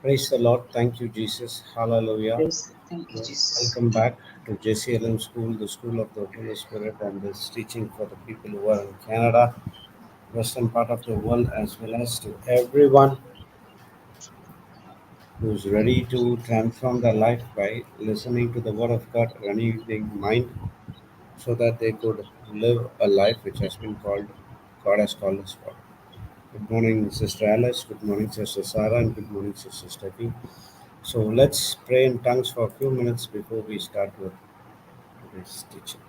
Praise the Lord. Thank you, Jesus. Hallelujah. Praise. Thank you, Jesus. Welcome back to JCILM School, the School of the Holy Spirit, and this teaching for the people who are in Canada, western part of the world, as well as to everyone who's ready to transform their life by listening to the Word of God, renewing mind, so that they could live a life which has been called, God has called us for. Good morning, Sister Alice. Good morning, Sister Sarah, and good morning, Sister Steffi. So let's pray in tongues for a few minutes before we start with today's teaching.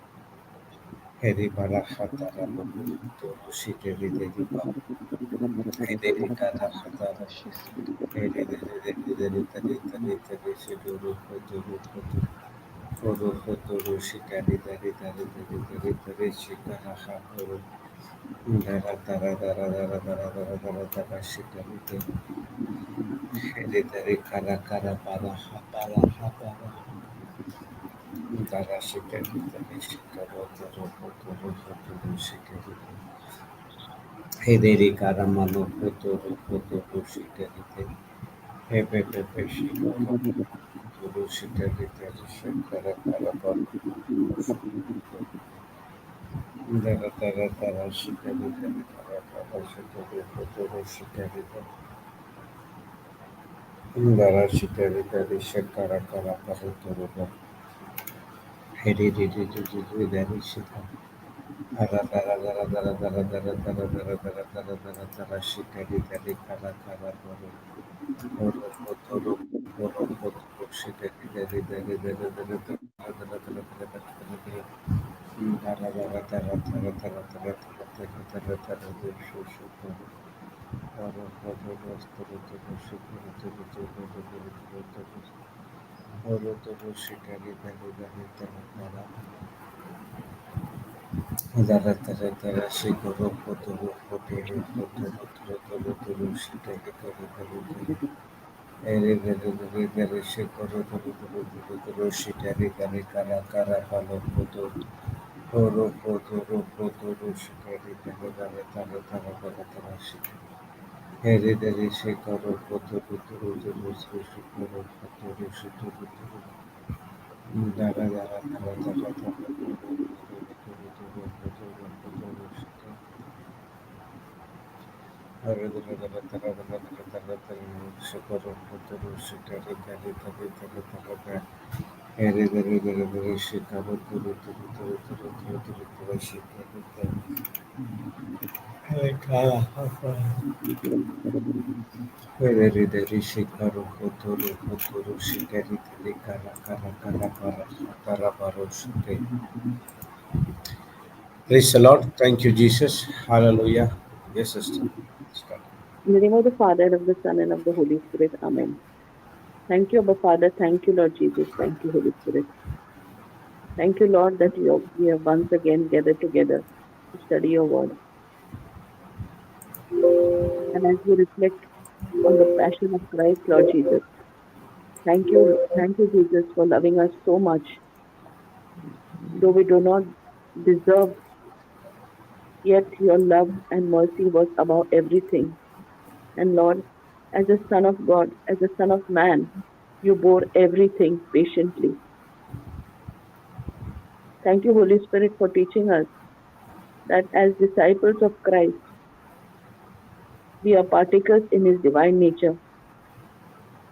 Heri bara hatara mamu toro shiteri dedi ba. Heri kara hatara. Heri dedi dedi tadi tadi tadi shiduru koduru kodu. Kodu koduru shikari dari dari dari dari dari shikara haturu. Dara dara dara dara dara dara dara dara shikari dedi. Heri dari kara kara bara hapara hapara. Dara shikari dari shikara toro koduru koduru shikari. Hederi karamano kotoro kotoro shikarite. Hepepepe shikoro kotoro shikarite. Shikara karapa. Dara dara dara shikarite. Dara dara shikoro kotoro shikarite. Dara shikarite. Shikara karapa kotoro. Hederi dari shikara. Dara dara dara dara dara dara dara dara dara dara dara dara shikarite. Kara kara koro. Koro kotoro koro kotoro shikarite. Dara dara dara dara. Hereditary Shekaro Kotoru Shikoro Kotoru Shikoro Dara Dara Dara Dara Shikoro Kotoru Shikari Dari Dari Dari Dari Hereditary Shikaro Turu Turu Turu Turu Turu Turu Shikari Hereditary Shikaro Kotoru Kotoru Shikari Dari Kara Kara Kara Kara Kara Baro Shikari. Praise the Lord. Thank you, Jesus. Hallelujah. Yes, sister. Start. In the name of the Father, and of the Son, and of the Holy Spirit. Amen. Thank you, Abba Father. Thank you, Lord Jesus. Thank you, Holy Spirit. Thank you, Lord, that we have once again gathered together to study your word. And as we reflect on the passion of Christ, Lord Jesus, thank you, Jesus, for loving us so much. Though we do not deserve, yet your love and mercy was above everything. And Lord, as a Son of God, as a Son of Man, you bore everything patiently. Thank you, Holy Spirit, for teaching us that as disciples of Christ, we are partakers in his divine nature.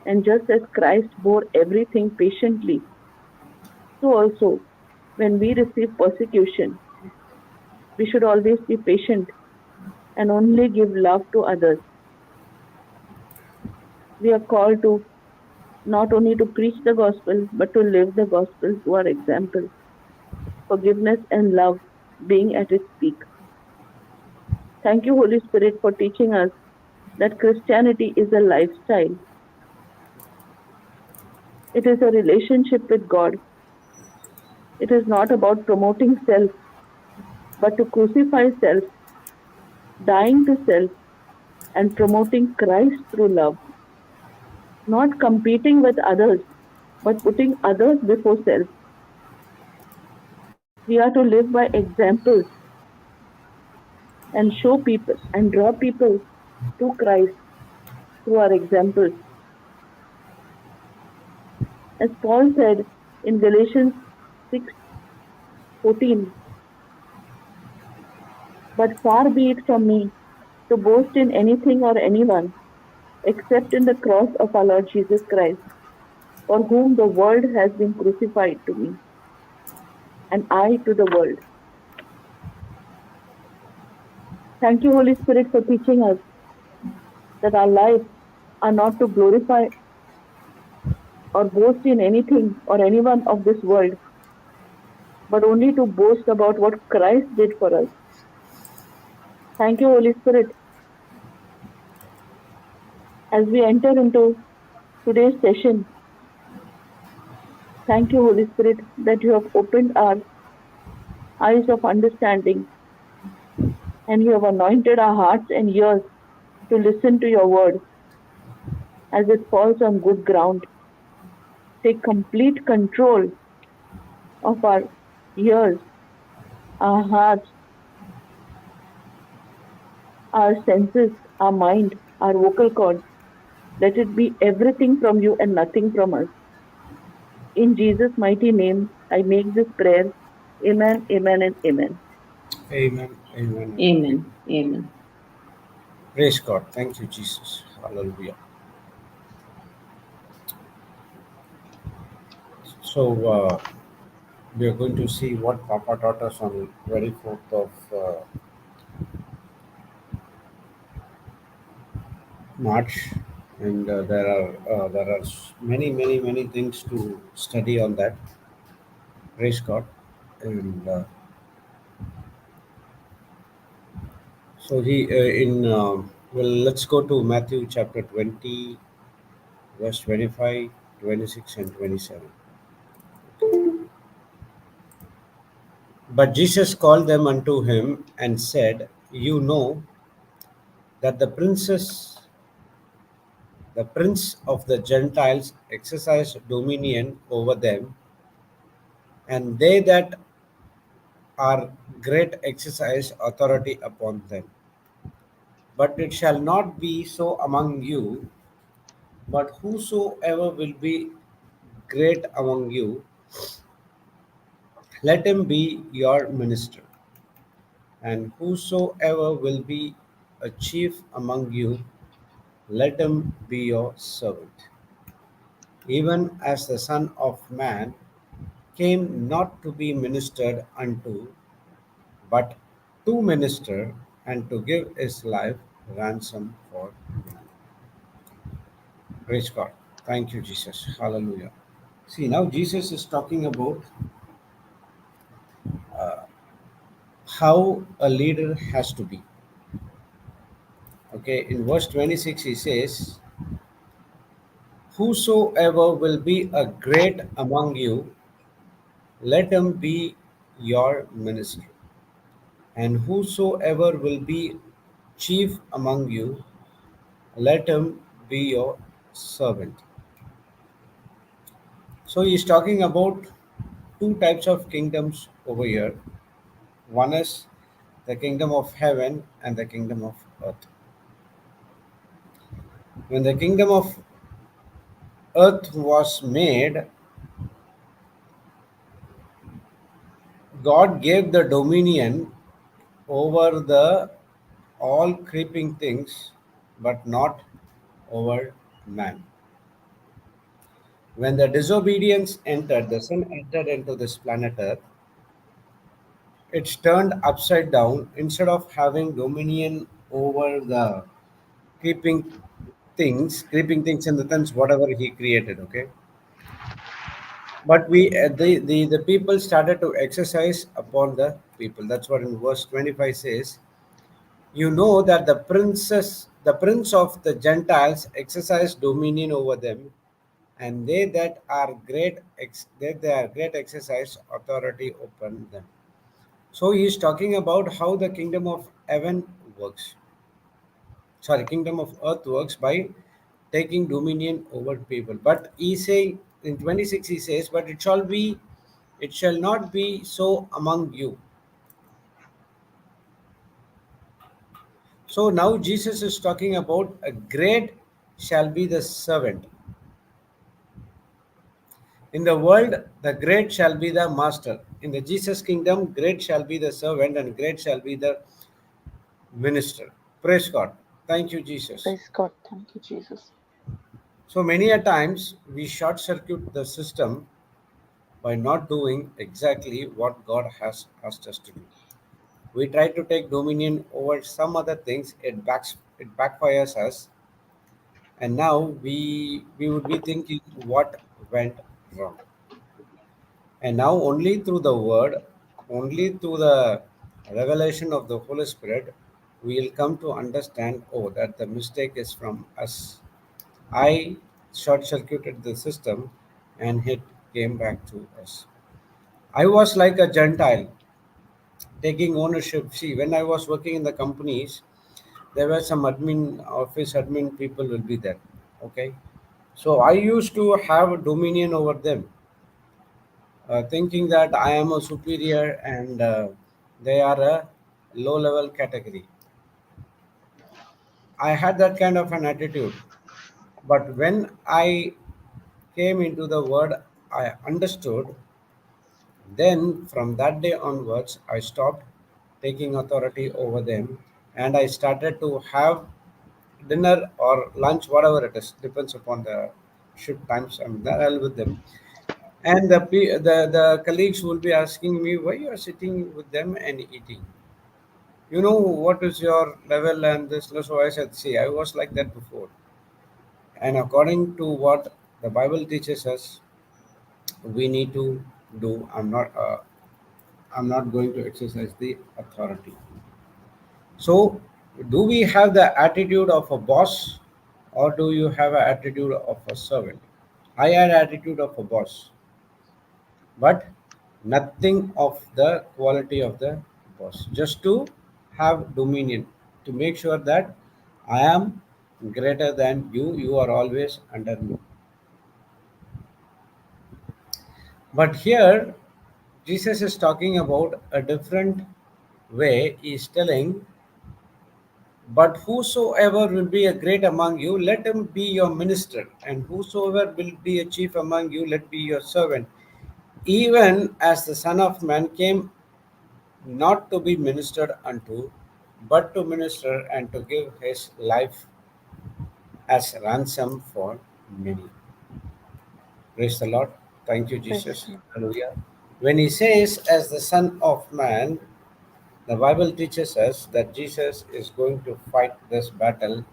And just as Christ bore everything patiently, so also when we receive persecution, we should always be patient and only give love to others. We are called to not only to preach the gospel, but to live the gospel to our example. Forgiveness and love being at its peak. Thank you, Holy Spirit, for teaching us that Christianity is a lifestyle. It is a relationship with God. It is not about promoting self, but to crucify self, dying to self, and promoting Christ through love. Not competing with others, but putting others before self. We are to live by examples and show people and draw people to Christ through our examples. As Paul said in Galatians 6:14, but far be it from me to boast in anything or anyone except in the cross of our Lord Jesus Christ, for whom the world has been crucified to me, and I to the world. Thank you, Holy Spirit, for teaching us that our lives are not to glorify or boast in anything or anyone of this world, but only to boast about what Christ did for us. Thank you, Holy Spirit, as we enter into today's session. Thank you, Holy Spirit, that you have opened our eyes of understanding and you have anointed our hearts and ears to listen to your word as it falls on good ground. Take complete control of our ears, our hearts, our senses, our mind, our vocal cords. Let it be everything from you and nothing from us. In Jesus' mighty name, I make this prayer. Amen, amen, and amen. Amen. Amen. And amen. Amen. Amen. Praise God. Thank you, Jesus. Hallelujah. So, we are going to see what Papa taught us on 24th of March, and there are many things to study on that. Praise God, and so he in well, let's go to Matthew chapter 20, verse 25, 26, and 27. But Jesus called them unto him and said, "You know that the prince of the Gentiles exercise dominion over them, and they that are great exercise authority upon them. But it shall not be so among you, but whosoever will be great among you, let him be your minister. And whosoever will be a chief among you, let him be your servant. Even as the Son of Man came not to be ministered unto, but to minister and to give his life ransom for many." Praise God. Thank you, Jesus. Hallelujah. See, now Jesus is talking about how a leader has to be. Okay, in verse 26, he says, "Whosoever will be a great among you, let him be your minister. And whosoever will be chief among you, let him be your servant." So he's talking about two types of kingdoms over here. One is the kingdom of heaven and the kingdom of earth. When the kingdom of earth was made, God gave the dominion over the all creeping things, but not over man. When the disobedience entered, the sin entered into this planet Earth, it's turned upside down. Instead of having dominion over the creeping creeping things in the sense whatever he created, okay? But the people started to exercise upon the people. That's what in verse 25 says. You know that the prince of the Gentiles exercise dominion over them, and they that are they are great exercise authority upon them. So he is talking about how the kingdom of heaven works. Sorry, kingdom of earth works by taking dominion over people. But he say in 26 he says, but it shall not be so among you. So now Jesus is talking about a great shall be the servant. In the world, the great shall be the master. In the Jesus kingdom, great shall be the servant and great shall be the minister. Praise God. Thank you, Jesus. Praise God. Thank you, Jesus. So many a times we short circuit the system by not doing exactly what God has asked us to do. We try to take dominion over some other things, it backfires us, and now we would be thinking what went wrong. And now only through the word, only through the revelation of the Holy Spirit, we will come to understand, oh, that the mistake is from us. I short circuited the system and it came back to us. I was like a Gentile taking ownership. See, when I was working in the companies, there were some admin, office admin people will be there. Okay. So I used to have dominion over them, thinking that I am a superior and they are a low level category. I had that kind of an attitude. But when I came into the word, I understood. Then from that day onwards, I stopped taking authority over them and I started to have dinner or lunch, whatever it is, depends upon the shift times. I'm there with them. And the colleagues will be asking me, why you are sitting with them and eating? You know what is your level and this. So I said, see, I was like that before. And according to what the Bible teaches us, we need to do. I'm not going to exercise the authority. So, do we have the attitude of a boss or do you have an attitude of a servant? I had attitude of a boss, but nothing of the quality of the boss. Just to have dominion, to make sure that I am greater than you, you are always under me. But here, Jesus is talking about a different way. He is telling, but whosoever will be a great among you, let him be your minister, and whosoever will be a chief among you, let be your servant. Even as the Son of Man came not to be ministered unto, but to minister and to give his life as ransom for many. Praise the Lord. Thank you, Praise Jesus. God. Hallelujah. When he says, as the Son of Man, the Bible teaches us that Jesus is going to fight this battle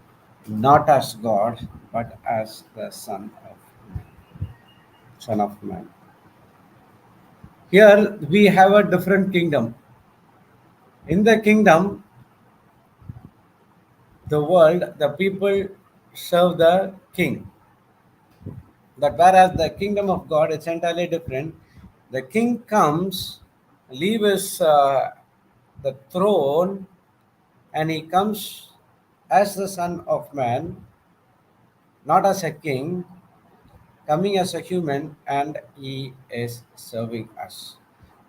not as God, but as the Son of Man. Here we have a different kingdom. In the kingdom, the world, the people serve the king. That whereas the kingdom of God is entirely different, the king comes, leaves the throne, and he comes as the Son of Man, not as a king, coming as a human, and he is serving us.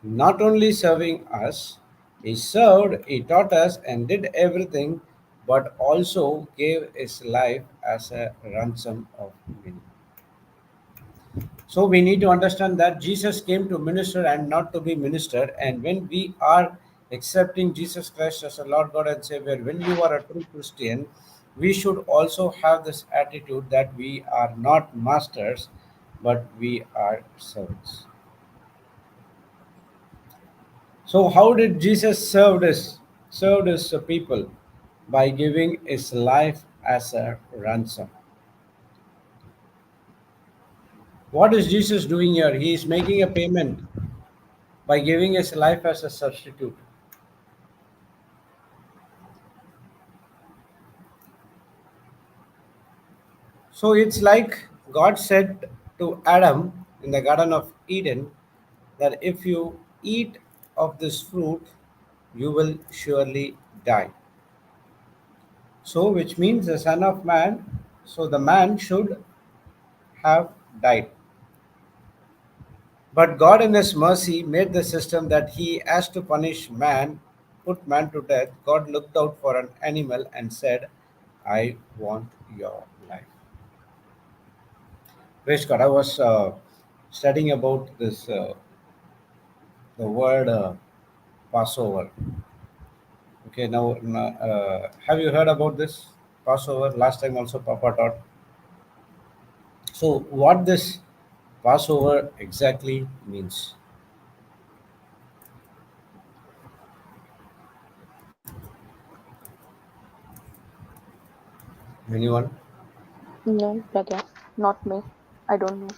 Not only serving us, he served, he taught us, and did everything, but also gave his life as a ransom of many. So we need to understand that Jesus came to minister and not to be ministered. And when we are accepting Jesus Christ as a Lord God and Savior, when you are a true Christian, we should also have this attitude that we are not masters, but we are servants. So how did Jesus served his people? By giving his life as a ransom. What is Jesus doing here? He is making a payment by giving his life as a substitute. So it's like God said to Adam in the Garden of Eden that if you eat of this fruit, you will surely die. So, which means the Son of Man, so the man should have died. But God, in His mercy, made the system that He has to punish man, put man to death. God looked out for an animal and said, I want your life. Praise God. I was studying about this the word Passover. Okay, now, have you heard about this Passover? Last time also Papa taught. So, what this Passover exactly means? Anyone? No, brother, not me. I don't know.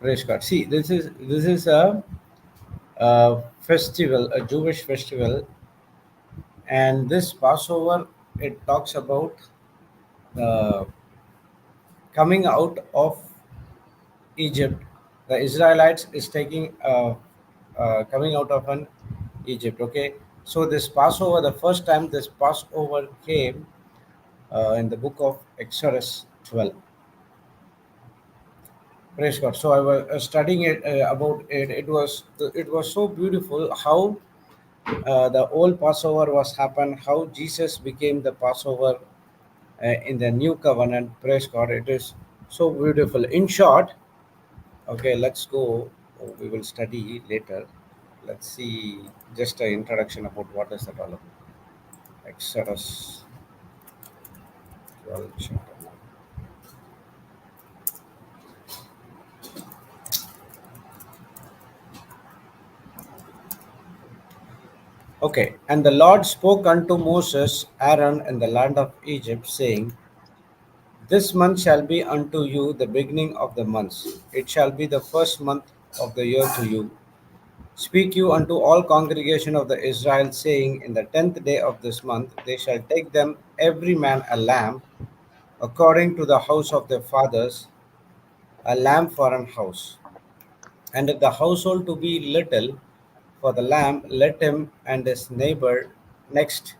Praise God. See, this is a festival, a Jewish festival, and this Passover, it talks about uh, coming out of Egypt. The Israelites is taking coming out of an Egypt. Okay, so this Passover, the first time this Passover came in the book of Exodus 12. Praise God. So I was studying it about it. It was so beautiful how the old Passover was happened, how Jesus became the Passover in the new covenant. Praise God. It is so beautiful. In short, okay, let's go. We will study later. Let's see just an introduction about what is that all about. Exodus 12 chapter. Okay, and the Lord spoke unto Moses, Aaron, in the land of Egypt, saying, This month shall be unto you the beginning of the months. It shall be the first month of the year to you. Speak you unto all congregation of the Israel, saying, In the 10th day of this month they shall take them every man a lamb, according to the house of their fathers, a lamb for an house. And if the household to be little for the lamb, let him and his neighbor next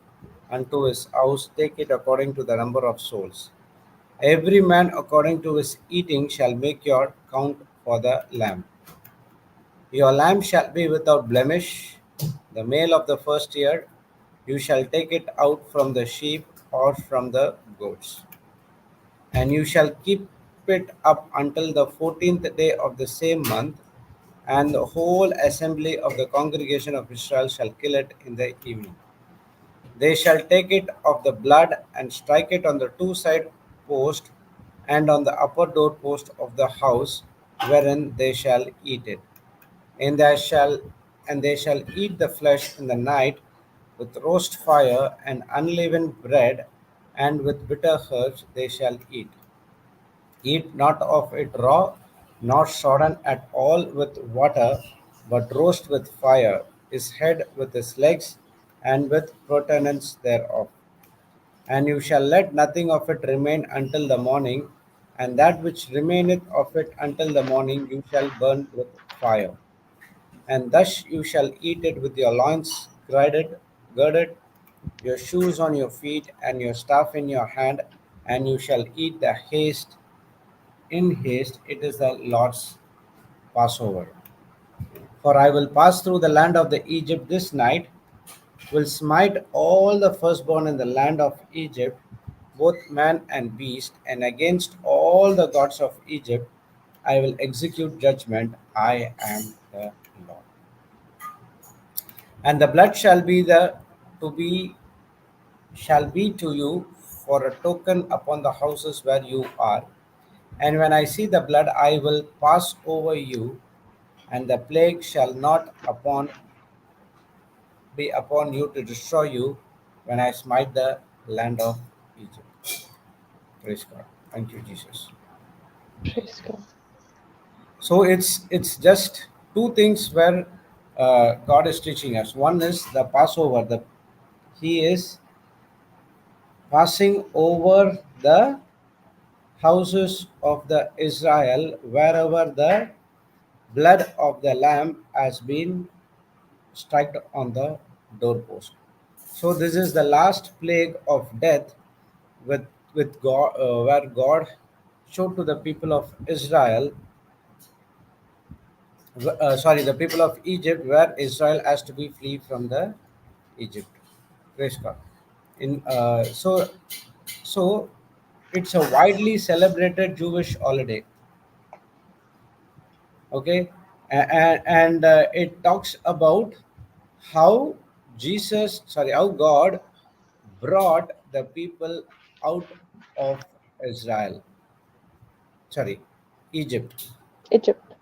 unto his house take it according to the number of souls. Every man according to his eating shall make your count for the lamb. Your lamb shall be without blemish, the male of the first year. You shall take it out from the sheep or from the goats, and you shall keep it up until the 14th day of the same month, and the whole assembly of the congregation of Israel shall kill it in the evening. They shall take it of the blood and strike it on the two side post and on the upper door post of the house wherein they shall eat it. And they shall eat the flesh in the night with roast fire and unleavened bread, and with bitter herbs they shall eat. Eat not of it raw, nor sodden at all with water, but roast with fire, his head with his legs, and with protenance thereof. And you shall let nothing of it remain until the morning, and that which remaineth of it until the morning you shall burn with fire. And thus you shall eat it with your loins girded, your shoes on your feet, and your staff in your hand, and you shall eat the haste in haste. It is the Lord's Passover. For I will pass through the land of the Egypt this night, will smite all the firstborn in the land of Egypt, both man and beast, and against all the gods of Egypt I will execute judgment. I am the Lord. And the blood shall be to you for a token upon the houses where you are. And when I see the blood, I will pass over you, and the plague shall not be upon you to destroy you when I smite the land of Egypt. Praise God. Thank you, Jesus. Praise God. So it's just two things where God is teaching us. One is the Passover. He is passing over the houses of the Israel wherever the blood of the lamb has been struck on the doorpost. So this is the last plague of death with God, where God showed to the people of Israel, sorry, the people of Egypt, where Israel has to be flee from the Egypt. Praise God. In so it's a widely celebrated Jewish holiday. Okay, and it talks about how how God brought the people out of Israel, sorry, Egypt. Egypt.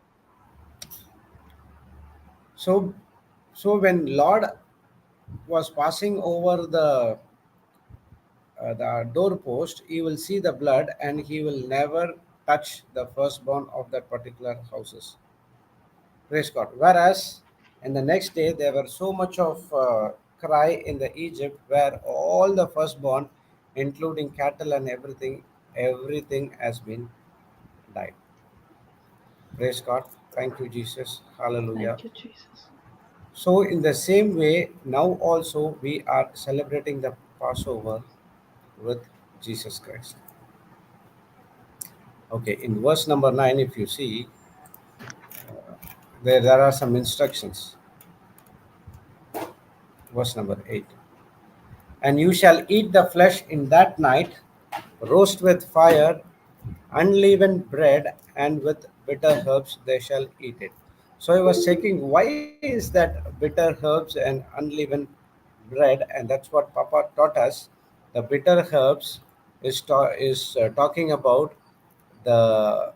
So, so when Lord was passing over the doorpost, he will see the blood, and he will never touch the firstborn of that particular houses. Praise God. Whereas in the next day there were so much of cry in the Egypt, where all the firstborn, including cattle and everything, everything has been died. Praise God. Thank you, Jesus. Hallelujah. Thank you, Jesus. So, in the same way, now also we are celebrating the Passover with Jesus Christ. Okay, in verse number 9, if you see, there are some instructions. Verse number 8. And you shall eat the flesh in that night, roast with fire, unleavened bread, and with bitter herbs they shall eat it. So I was checking, why is that bitter herbs and unleavened bread, and that's what Papa taught us. The bitter herbs is talking about the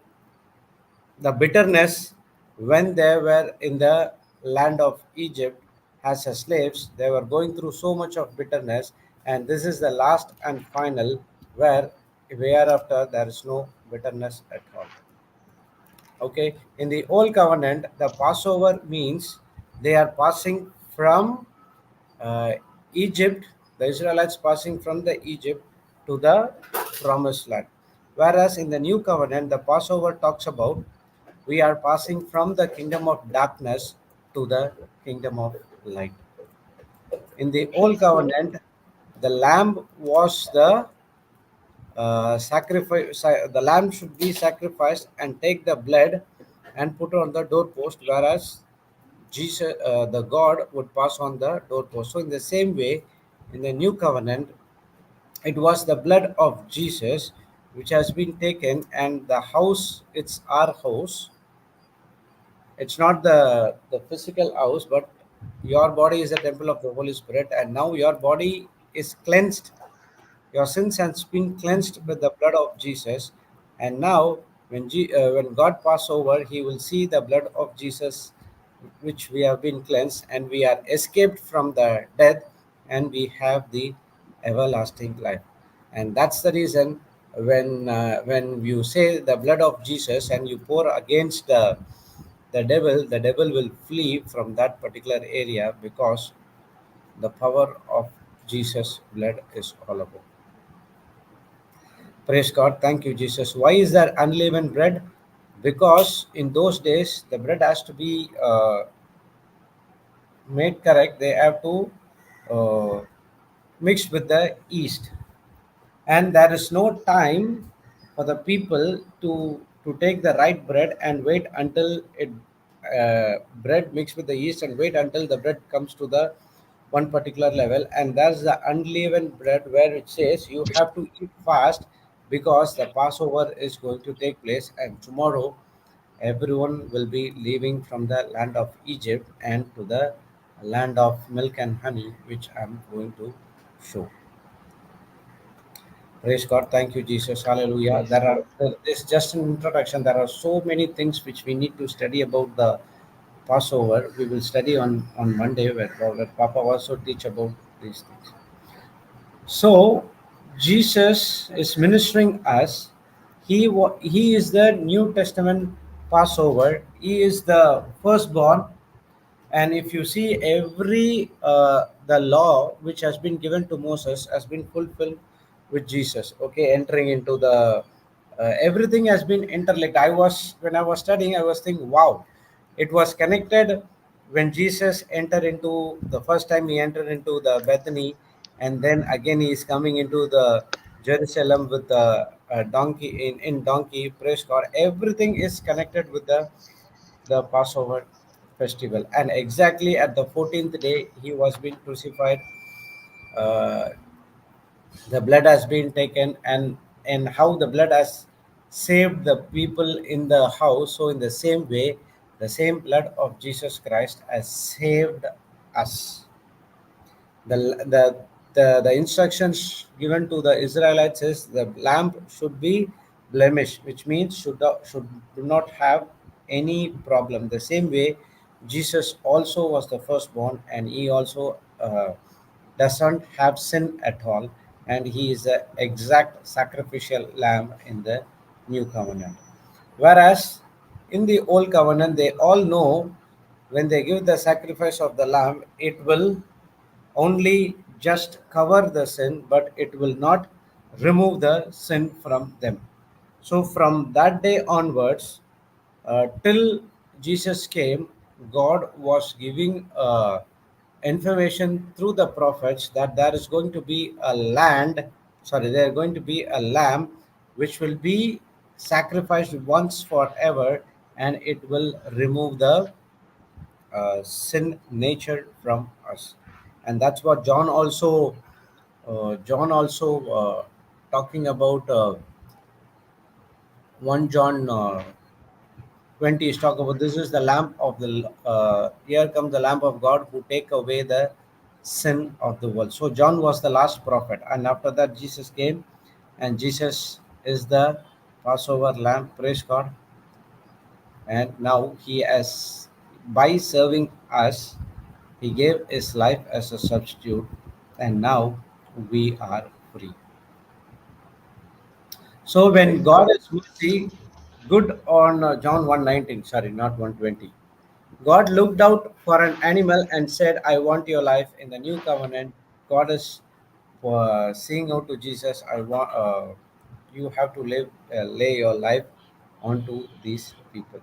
the bitterness when they were in the land of Egypt as a slaves. They were going through so much of bitterness, and this is the last and final where whereafter there is no bitterness at all. Okay, in the old covenant, the Passover means they are passing from uh, Egypt, the Israelites passing from the Egypt to the promised land. Whereas in the new covenant, the Passover talks about we are passing from the kingdom of darkness to the kingdom of light. In the old Praise God. covenant, the lamb was the sacrifice. The lamb should be sacrificed and take the blood and put on the doorpost, whereas Jesus, the God, would pass on the doorpost. So, in the same way, in the new covenant, it was the blood of Jesus which has been taken, and the house, it's our house. It's not the physical house, but your body is the temple of the Holy Spirit, and now your body is cleansed. Your sins has been cleansed with the blood of Jesus, and now when God pass over, He will see the blood of Jesus, which we have been cleansed, and we are escaped from the death, and we have the everlasting life. And that's the reason when you say the blood of Jesus and you pour against the devil will flee from that particular area, because the power of Jesus' blood is all about. Praise God. Thank you, Jesus. Why is there unleavened bread? Because in those days, the bread has to be made correct. They have to uh, mix with the yeast, and there is no time for the people to take the right bread and wait until it bread mixed with the yeast, and wait until the bread comes to the one particular level. And that's the unleavened bread, where it says you have to eat fast, because the Passover is going to take place, and tomorrow everyone will be leaving from the land of Egypt and to the land of milk and honey, which I'm going to show. Praise God. Thank you, Jesus. Hallelujah. Praise God. This is just an introduction. There are so many things which we need to study about the Passover. We will study on Monday, where Papa also teach about these things. So, Jesus is ministering us. He is the New Testament Passover. He is the firstborn, and if you see, every the law which has been given to Moses has been fulfilled with Jesus. Okay, entering into the everything has been interlinked. When I was studying, I was thinking, wow, it was connected when Jesus entered into the first time he entered into the Bethany, and then again he is coming into the Jerusalem with the donkey in donkey. Praise God. Everything is connected with the Passover festival. And exactly at the 14th day, he was being crucified. Uh, the blood has been taken, and how the blood has saved the people in the house. So, in the same way, The same blood of Jesus Christ has saved us. The, the the the instructions given to the Israelites is the lamp should be blemished, which means should do not have any problem. The same way, Jesus also was the firstborn, and he also doesn't have sin at all, and he is the exact sacrificial lamb in the new covenant. Whereas in the old covenant, they all know when they give the sacrifice of the lamb, it will only just cover the sin, but it will not remove the sin from them. So, from that day onwards, till Jesus came, God was giving information through the prophets that there is going to be there are going to be a lamb which will be sacrificed once forever, and it will remove the sin nature from us. And that's what John also talking about 1 John 20 is talk about this is the lamp of the here comes the lamp of God who take away the sin of the world. So John was the last prophet, and after that Jesus came, and Jesus is the Passover lamb. Praise God. And now he has, by serving us, he gave his life as a substitute, and now we are free. So when Praise God God. is mercy, good on John 1:19, sorry, not 1:20. God looked out for an animal and said, I want your life. In the new covenant, God is seeing out to Jesus, I want you have to lay your life onto these people.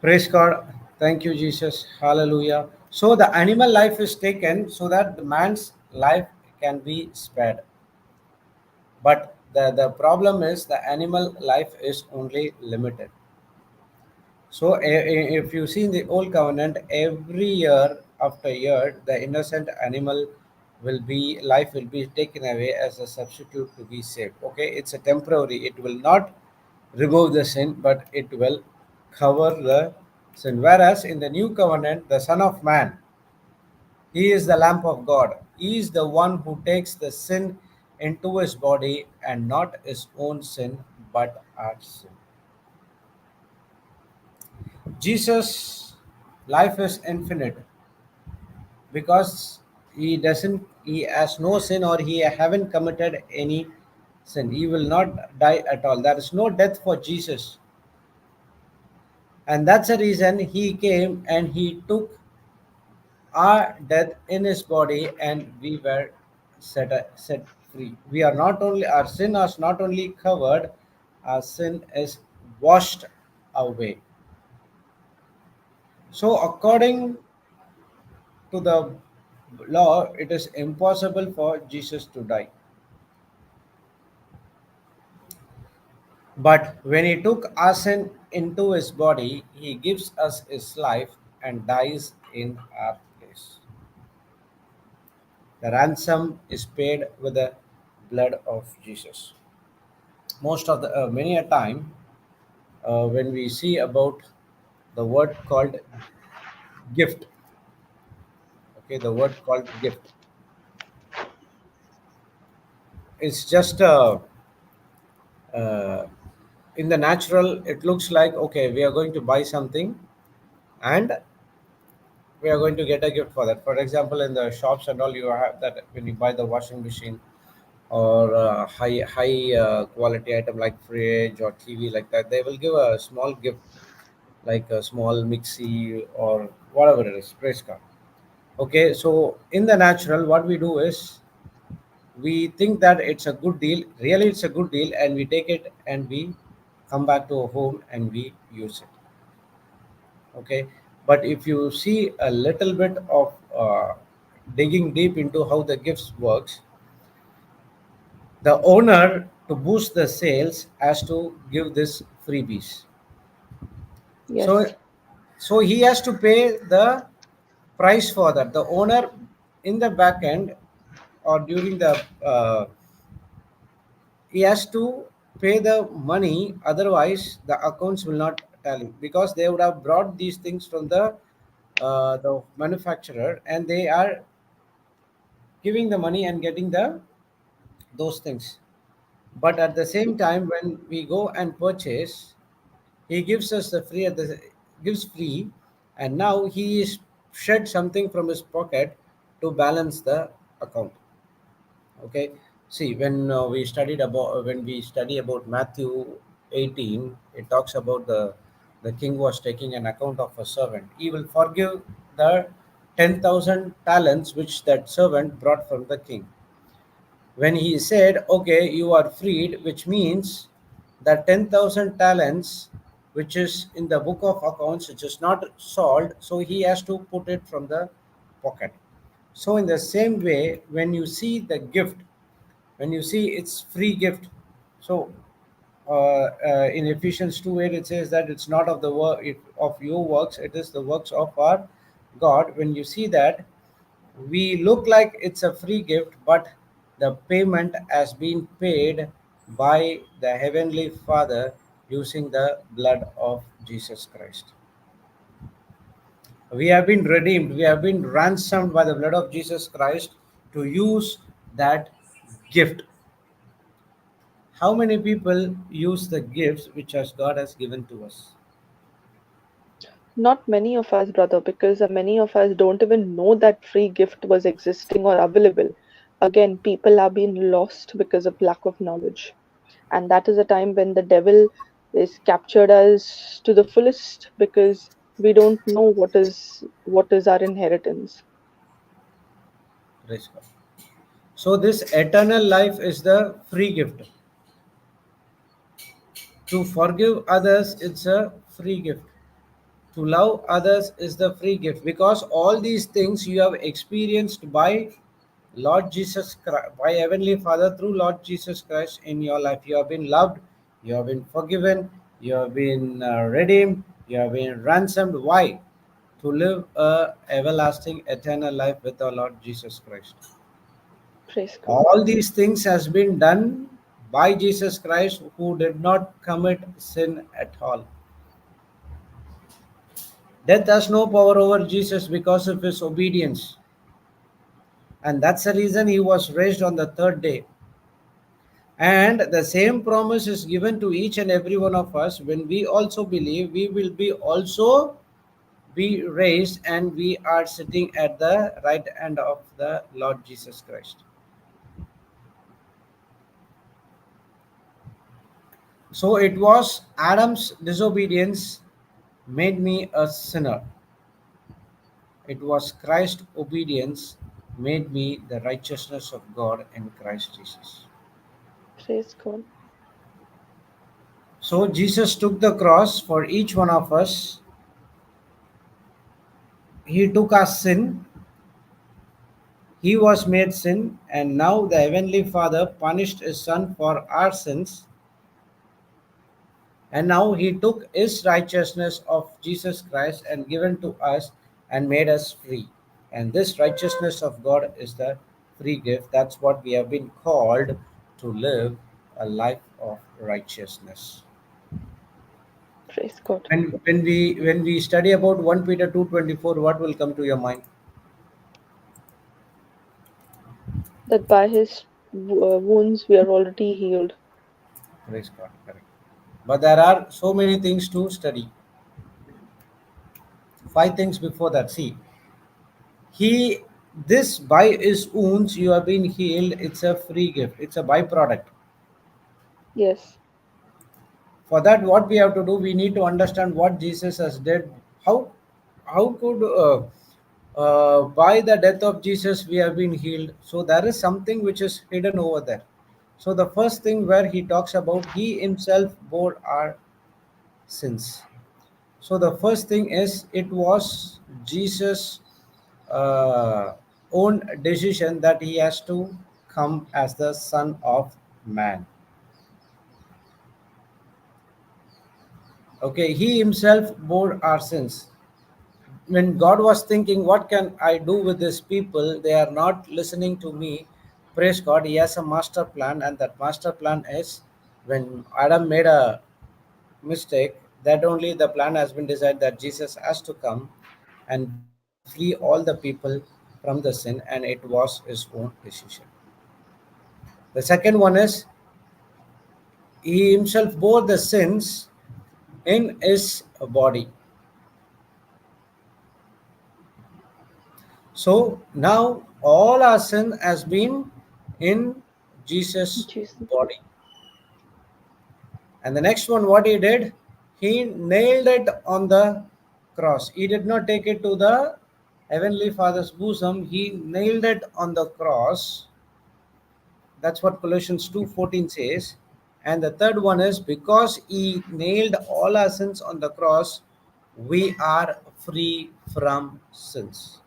Praise God. Thank you, Jesus. Hallelujah. So the animal life is taken so that the man's life can be spared. But the problem is the animal life is only limited. So if you see in the old covenant, every year after year, the innocent animal will be life will be taken away as a substitute to be saved. Okay, it's a temporary. It will not remove the sin, but it will cover the sin. Whereas in the new covenant, the Son of Man, he is the Lamb of God. He is the one who takes the sin into his body, and not his own sin, but our sin. Jesus' life is infinite because he has no sin, or he haven't committed any sin. He will not die at all. There is no death for Jesus. And that's the reason he came and he took our death in his body, and we were set free. We are not only, our sin is not only covered, our sin is washed away. So according to the law, it is impossible for Jesus to die. But when he took our sin into his body, he gives us his life and dies in our place. The ransom is paid with the blood of Jesus. Most of the many a time when we see about the word called gift, okay, the word called gift, it's just uh, in the natural. It looks like, okay, we are going to buy something, and we are going to get a gift for that. For example, in the shops and all, you have that when you buy the washing machine or high quality item like fridge or TV like that, they will give a small gift like a small mixie or whatever it is, praise card. Okay, so in the natural, what we do is we think that it's a good deal. Really, it's a good deal, and we take it and we come back to our home and we use it. Okay, but if you see a little bit of digging deep into how the gifts works, the owner, to boost the sales, has to give this freebies. So Yes. so he has to pay the price for that. The owner in the back end or during the he has to. pay the money, otherwise the accounts will not tally, because they would have brought these things from the manufacturer, and they are giving the money and getting the those things. But at the same time, when we go and purchase, he gives us the free at the gives free, and now he is shed something from his pocket to balance the account. Okay, see, when we study about Matthew 18, it talks about the king was taking an account of a servant. He will forgive the 10,000 talents which that servant brought from the king. When he said, okay, you are freed, which means that 10,000 talents which is in the book of accounts, which is not solved, so he has to put it from the pocket. So in the same way, when you see the gift, when you see it's free gift, so in Ephesians 2:8 it says that it's not of the work of your works, it is the works of our God. When you see that, we look like it's a free gift, but the payment has been paid by the Heavenly Father using the blood of Jesus Christ. We have been redeemed, we have been ransomed by the blood of Jesus Christ to use that gift. How many people use the gifts which as God has given to us? Not many of us, brother, because many of us don't even know that free gift was existing or available. Again, people are being lost because of lack of knowledge. And that is a time when the devil is captured us to the fullest because we don't know what is our inheritance. Praise God. So this eternal life is the free gift. To forgive others, it's a free gift. To love others is the free gift, because all these things you have experienced by Lord Jesus Christ, by Heavenly Father through Lord Jesus Christ in your life. You have been loved, you have been forgiven, you have been redeemed, you have been ransomed. Why? To live a everlasting eternal life with our Lord Jesus Christ. Praise God. All these things has been done by Jesus Christ, who did not commit sin at all. Death has no power over Jesus because of his obedience. And that's the reason he was raised on the third day. And the same promise is given to each and every one of us. When we also believe, we will be also be raised, and we are sitting at the right hand of the Lord Jesus Christ. So it was Adam's disobedience made me a sinner. It was Christ's obedience made me the righteousness of God in Christ Jesus. Praise God. So Jesus took the cross for each one of us. He took our sin. He was made sin, and now the Heavenly Father punished His Son for our sins, and now He took His righteousness of Jesus Christ and given to us and made us free. And this righteousness of God is the free gift. That's what we have been called to live a life of righteousness. Praise God. When we study about 1 Peter 2:24, what will come to your mind? That by his wounds we are already healed. Praise God, correct. But there are so many things to study. Five things before that. See, he this by his wounds you have been healed. It's a free gift. It's a byproduct. Yes. For that, what we have to do, we need to understand what Jesus has did. How could by the death of Jesus we have been healed? So there is something which is hidden over there. So the first thing where he talks about, he himself bore our sins. So the first thing is, it was Jesus' own decision that he has to come as the Son of Man. Okay, he himself bore our sins. When God was thinking, what can I do with these people? They are not listening to me. Praise God, he has a master plan, and that master plan is When Adam made a mistake, that only the plan has been decided that Jesus has to come and free all the people from the sin, and it was his own decision. The second one is he himself bore the sins in his body. So now all our sin has been in Jesus' Jesus. body. And the next one, what he did, he nailed it on the cross. He did not take it to the Heavenly Father's bosom, he nailed it on the cross. That's what Colossians 2:14 says. And the third one is because he nailed all our sins on the cross, we are free from sins.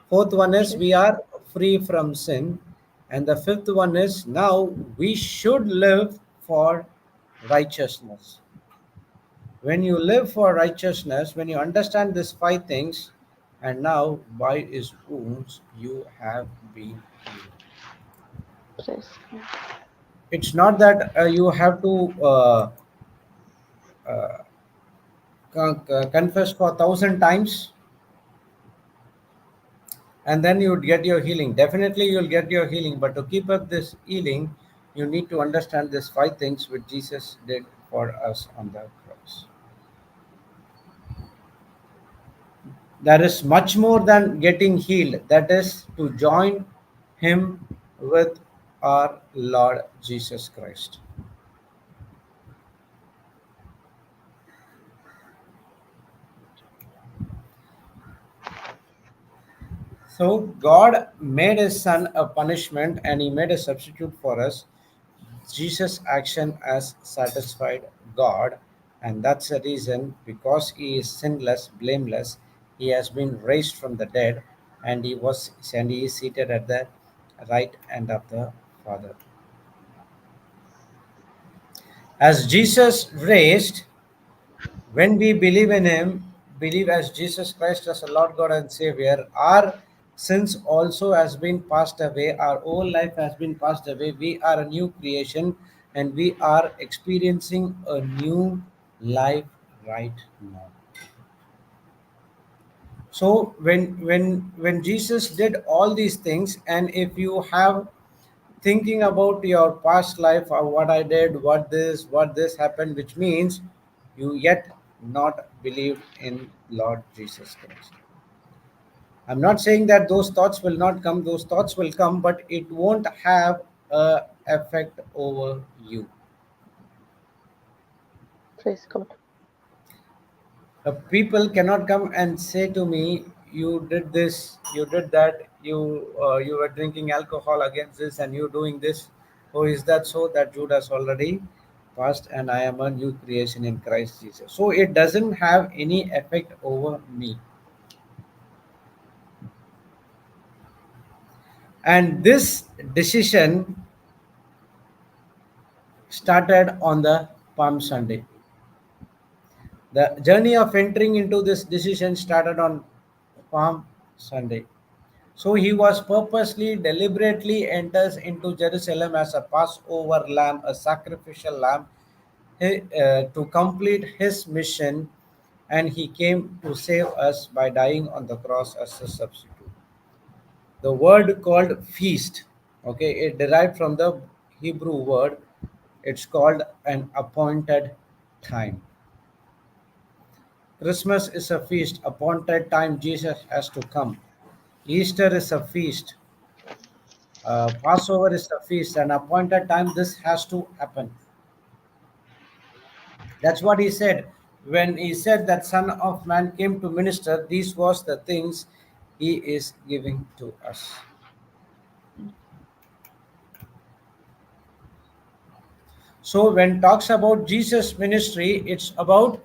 Fourth one is Okay. we are free from sin. And the fifth one is now we should live for righteousness. When you live for righteousness, when you understand these five things, and now by his wounds you have been healed. Praise God. It's not that you have to uh, confess for 1,000 times and then you would get your healing. Definitely you'll get your healing, but to keep up this healing, you need to understand these five things which Jesus did for us on the cross. There is much more than getting healed. That is to join him with our Lord Jesus Christ. So God made his son a punishment and he made a substitute for us. Jesus' action has satisfied God, and that's the reason because he is sinless, blameless, he has been raised from the dead, and he is seated at the right hand of the Father. As Jesus raised, when we believe in him, believe as Jesus Christ as a Lord God and Savior, our sins also has been passed away, our whole life has been passed away. We are a new creation and we are experiencing a new life right now. So when Jesus did all these things, and if you have thinking about your past life or what I did, what this happened, which means you yet not believed in Lord Jesus Christ. I'm not saying that those thoughts will not come, those thoughts will come, but it won't have a effect over you. Praise God. People cannot come and say to me, you did this, you did that, you were drinking alcohol against this and you doing this. Oh, is that so? That Judas already passed and I am a new creation in Christ Jesus. So it doesn't have any effect over me. And this decision started on the Palm Sunday. The journey of entering into this decision started on Palm Sunday. So he was purposely, deliberately enters into Jerusalem as a Passover lamb, a sacrificial lamb, to complete his mission, and he came to save us by dying on the cross as a substitute. The word called feast, okay, it derived from the Hebrew word. It's called an appointed time. Christmas is a feast, appointed time Jesus has to come. Easter is a feast, Passover is a feast, an appointed time. This has to happen. That's what he said when he said that Son of Man came to minister. These was the things he is giving to us. So when talks about Jesus' ministry, it's about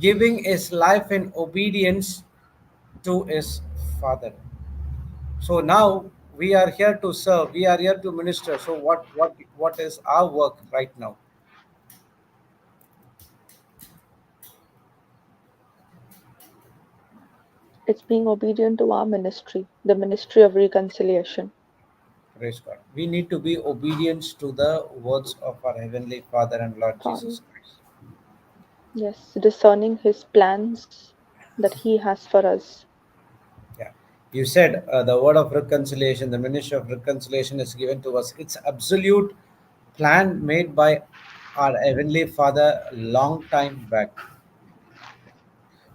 giving his life in obedience to his Father. So now we are here to serve. We are here to minister. So what is our work right now? It's being obedient to our ministry, the ministry of reconciliation. Praise God. We need to be obedient to the words of our Heavenly Father and Lord Father. Jesus Christ. Yes, discerning His plans that He has for us. Yeah. You said the word of reconciliation, the ministry of reconciliation is given to us. It's absolute plan made by our Heavenly Father long time back.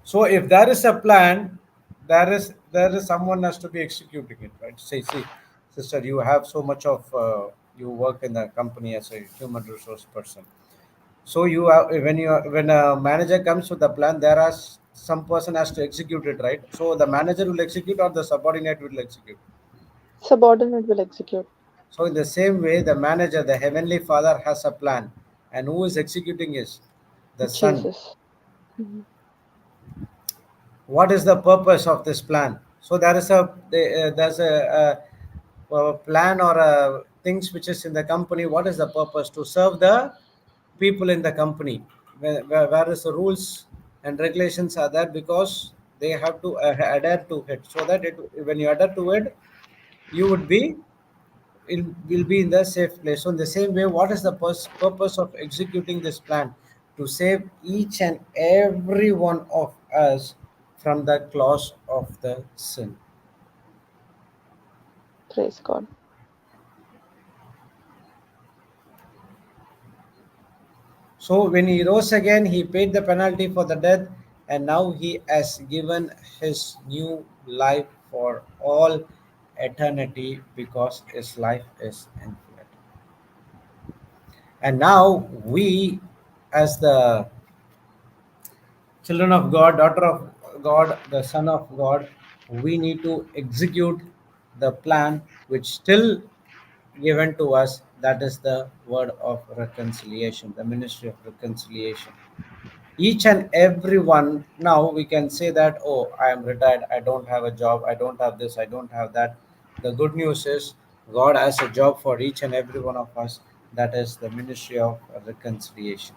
So if there is a plan, there is someone has to be executing it, right? See, sister, you have so much of you work in the company as a human resource person. So you have when a manager comes with a plan, there are some person has to execute it, right? So the manager will execute or the subordinate will execute. Subordinate will execute. So in the same way, the manager, the heavenly Father, has a plan, and who is executing is the Son. Jesus. Mhm. What is the purpose of this plan? So there's a plan or things which is in the company. What is the purpose? To serve the people in the company. Whereas the rules and regulations are there because they have to adhere to it, so that when you adhere to it, you would be it will be in the safe place. So in the same way, what is the purpose of executing this plan? To save each and every one of us from the claws of the sin. Praise God. So when he rose again, he paid the penalty for the death, and now he has given his new life for all eternity because his life is infinite. And now we, as the children of God, daughter of God, the Son of God, we need to execute the plan which still given to us. That is the word of reconciliation, the ministry of reconciliation. Each and every one, now we can say that, oh, I am retired, I don't have a job, I don't have this, I don't have that. The good news is God has a job for each and every one of us. That is the ministry of reconciliation.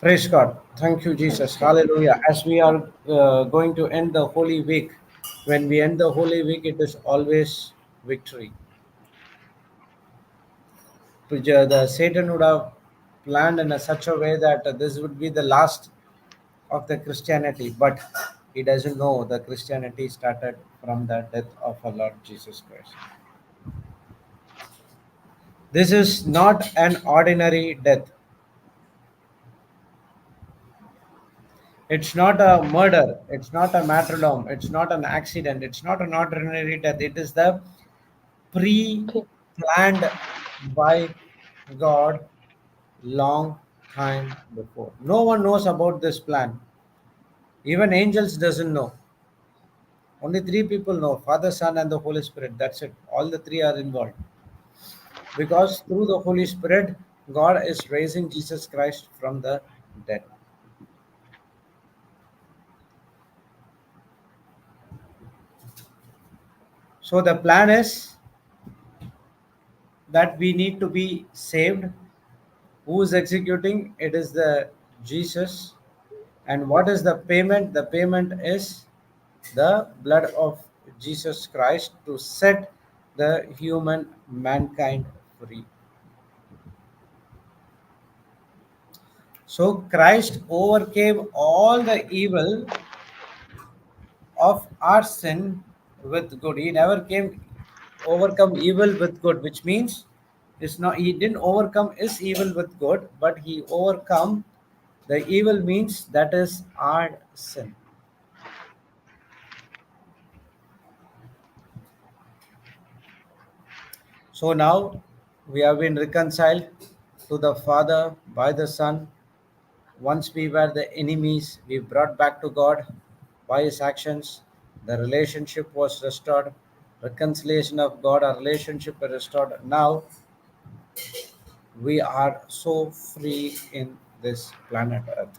Praise God. Thank you, Praise Jesus. God. Hallelujah. As we are going to end the Holy Week, when we end the Holy Week, it is always victory. The Satan would have planned in such a way that this would be the last of the Christianity, but he doesn't know the Christianity started from the death of our Lord Jesus Christ. This is not an ordinary death. It's not a murder. It's not a martyrdom. It's not an accident. It's not an ordinary death. It is the Okay. pre-planned by God long time before. No one knows about this plan. Even angels doesn't know. Only three people know: Father, Son, and the Holy Spirit. That's it. All the three are involved. Because through the Holy Spirit, God is raising Jesus Christ from the dead. So the plan is that we need to be saved. Who is executing? It is the Jesus. And what is the payment? The payment is the blood of Jesus Christ to set the human mankind free. So Christ overcame all the evil of our sin with good. He never came overcome evil with good, which means it's not he didn't overcome his evil with good, but he overcome the evil means that is our sin. So now we have been reconciled to the Father by the Son. Once we were the enemies, we brought back to God by His actions. The relationship was restored. Reconciliation of God, our relationship is restored. Now we are so free in this planet Earth.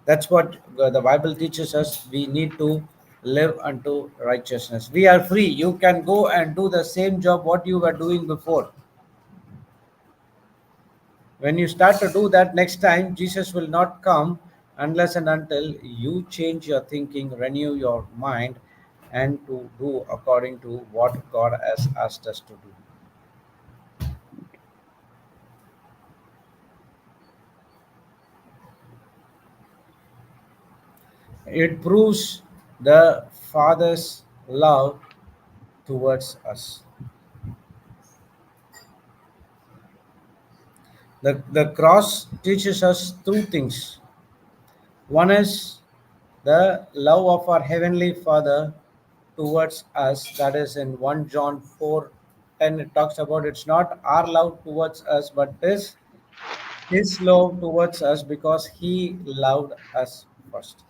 That's what the Bible teaches us. We need to live unto righteousness. We are free. You can go and do the same job what you were doing before. When you start to do that next time, Jesus will not come unless and until you change your thinking, renew your mind, and to do according to what God has asked us to do. It proves the Father's love towards us. The cross teaches us two things. One is the love of our Heavenly Father towards us, that is in 1 John 4:10. It talks about it's not our love towards us, but His love towards us because He loved us first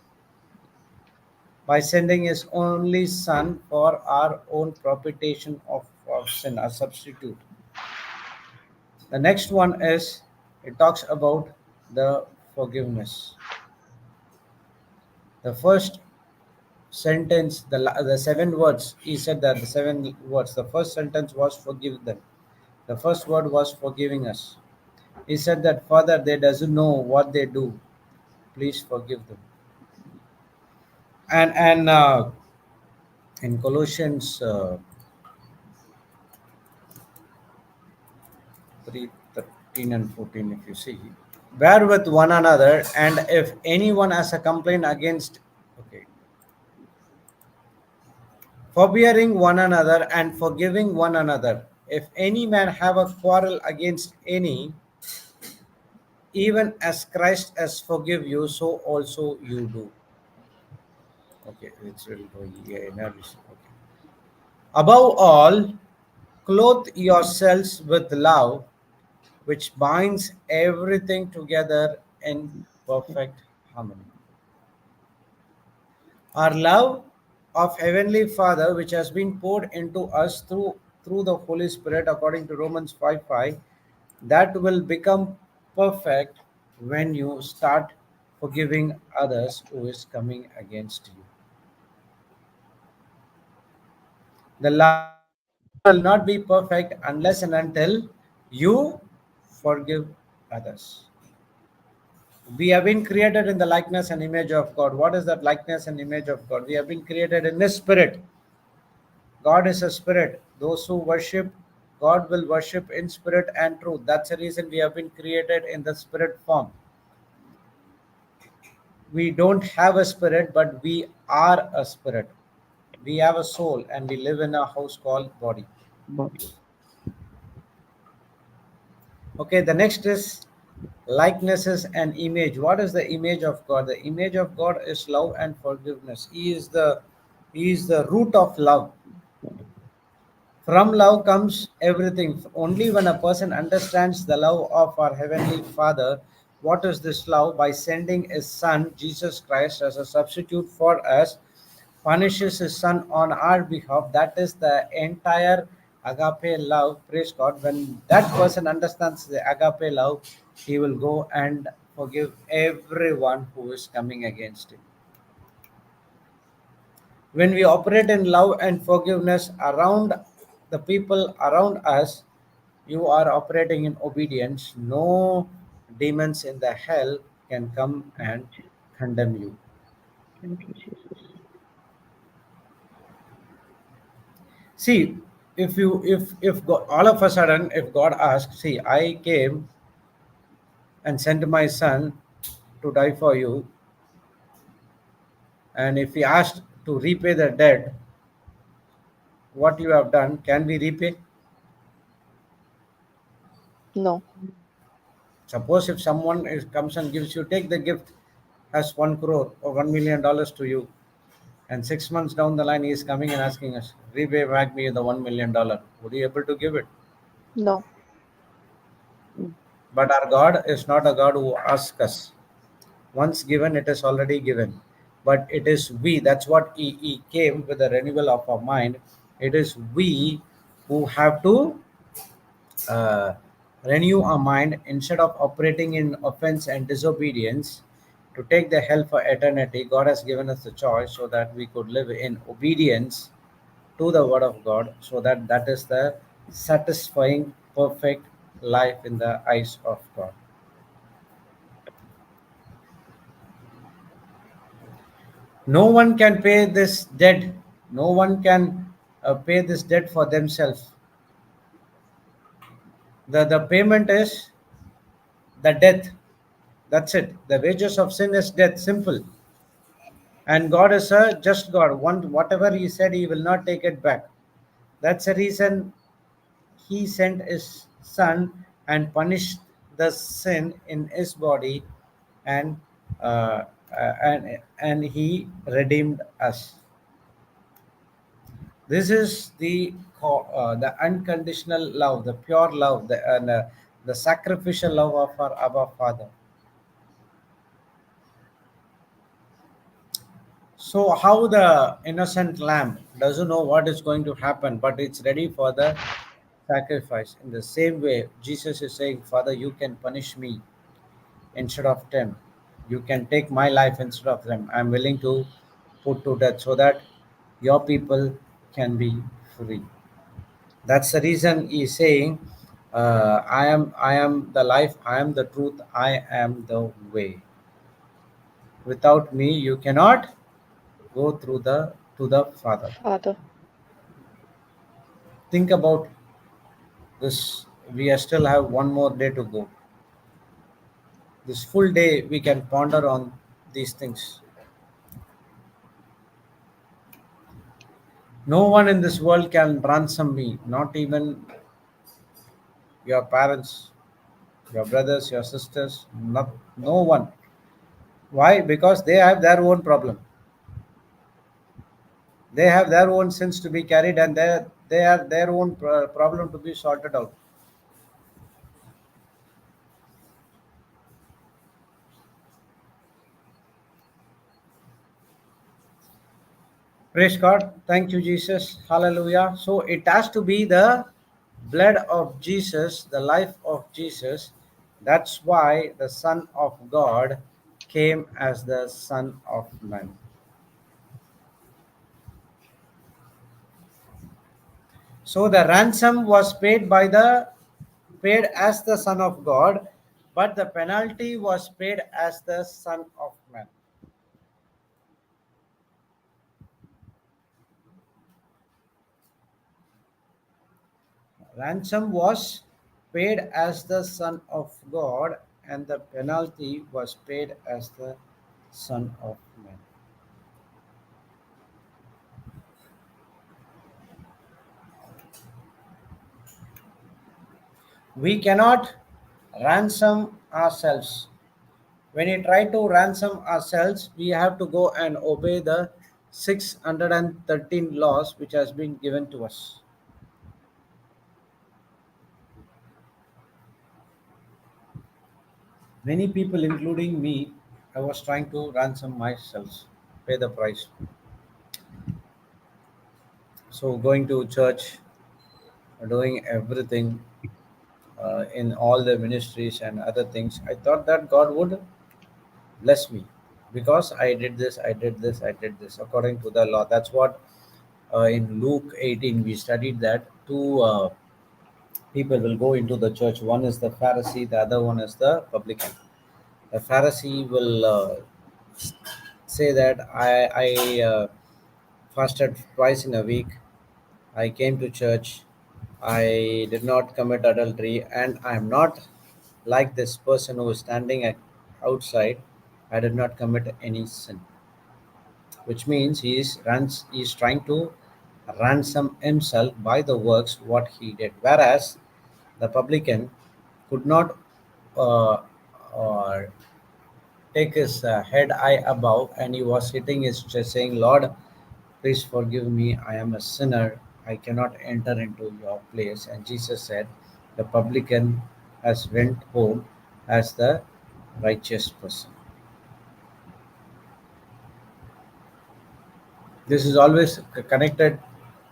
by sending His only Son for our own propitiation of sin, a substitute. The next one is it talks about the forgiveness. The first sentence, the 7 words, he said that the 7 words, the first sentence was forgive them. The first word was forgiving us. He said that, Father, they doesn't know what they do. Please forgive them. And in Colossians 3:13 and 14, if you see, bear with one another, and if anyone has a complaint against, okay, forbearing one another and forgiving one another. If any man have a quarrel against any, even as Christ has forgive you, so also you do. Okay, it's really yeah, analysis. Okay. Above all, clothe yourselves with love, which binds everything together in perfect harmony. Our love of Heavenly Father, which has been poured into us through the Holy Spirit, according to Romans 5:5, that will become perfect when you start forgiving others who is coming against you. The love will not be perfect unless and until you forgive others. We have been created in the likeness and image of God. What is that likeness and image of God? We have been created in His Spirit. God is a spirit. Those who worship God will worship in spirit and truth. That's the reason we have been created in the spirit form. We don't have a spirit, but we are a spirit. We have a soul and we live in a house called body. body. Okay, the next is likenesses and image. What is the image of God? The image of God is love and forgiveness. He is the root of love. From love comes everything. Only when a person understands the love of our Heavenly Father, what is this love? By sending His Son, Jesus Christ, as a substitute for us, punishes His Son on our behalf. That is the entire agape love. Praise God. When that person understands the agape love, he will go and forgive everyone who is coming against him. When we operate in love and forgiveness around the people around us, you are operating in obedience. No demons in the hell can come and condemn you. Thank you, Jesus. See, if God, all of a sudden, if God asks, see, I came and sent my son to die for you, and if he asked to repay the debt, what you have done, can we repay? No, Suppose if someone comes and gives you, take the gift as 1 crore or $1 million to you, and 6 months down the line he is coming and asking us, repay back me the $1 million. Would you able to give it? no, Mm. But our God is not a God who asks us. Once given, it is already given. But it is we, that's what he came with the renewal of our mind. It is we who have to uh, renew our mind instead of operating in offense and disobedience to take the hell for eternity. God has given us the choice so that we could live in obedience to the word of God, so that that is the satisfying perfect life in the eyes of God. No one can pay this debt No one can pay this debt for themselves. The payment is the death. That's it. The wages of sin is death. Simple. And God is a just God. Whatever He said, He will not take it back. That's the reason He sent His Son and punished the sin in His body, and and He redeemed us. This is the unconditional love, the pure love, the sacrificial love of our Abba Father. So, how the innocent lamb doesn't know what is going to happen, but it's ready for the sacrifice. In the same way, Jesus is saying, Father, you can punish me instead of them. You can take my life instead of them. I'm willing to put to death so that your people can be free. That's the reason he's saying, I am the life, I am the truth, I am the way. Without me, you cannot go through the to the Father. Father. Think about this. We still have one more day to go. This full day we can ponder on these things. No one in this world can ransom me, not even your parents, your brothers, your sisters, not, no one. Why? Because they have their own problem. They have their own sins to be carried, and they have their own problem to be sorted out. Praise God. Thank you, Jesus. Hallelujah. So it has to be the blood of Jesus, the life of Jesus. That's why the Son of God came as the Son of Man. So the ransom was paid as the Son of God, but the penalty was paid as the Son of Man. Ransom was paid as the Son of God, and the penalty was paid as the Son of Man. We cannot ransom ourselves. When we try to ransom ourselves, we have to go and obey the 613 laws which has been given to us. Many people, including me, I was trying to ransom myself, pay the price. So going to church, doing everything in all the ministries and other things, I thought that God would bless me because I did this, I did this, I did this according to the law. That's what in Luke 18 we studied that two people will go into the church. One is the Pharisee, the other one is the publican. The Pharisee will say that I fasted twice in a week. I came to church. I did not commit adultery, and I am not like this person who is standing outside. I did not commit any sin, which means he is trying to ransom himself by the works what he did. Whereas the publican could not uh, uh, take his head high above, and he was hitting his chest saying, Lord, please forgive me, I am a sinner, I cannot enter into your place. And Jesus said, the publican has went home as the righteous person. This is always connected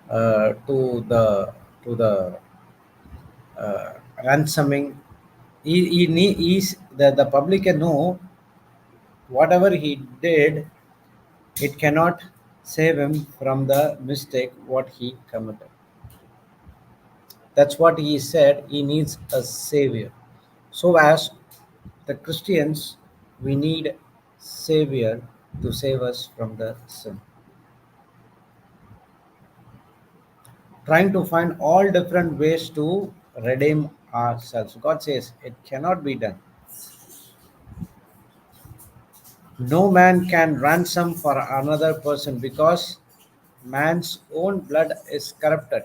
to the ransoming. He's the publican know whatever he did, it cannot save him from the mistake what he committed. That's what he said. He needs a savior. So as the Christians, we need savior to save us from the sin. trying to find all different ways to redeem ourselves. God says it cannot be done. No man can ransom for another person because man's own blood is corrupted.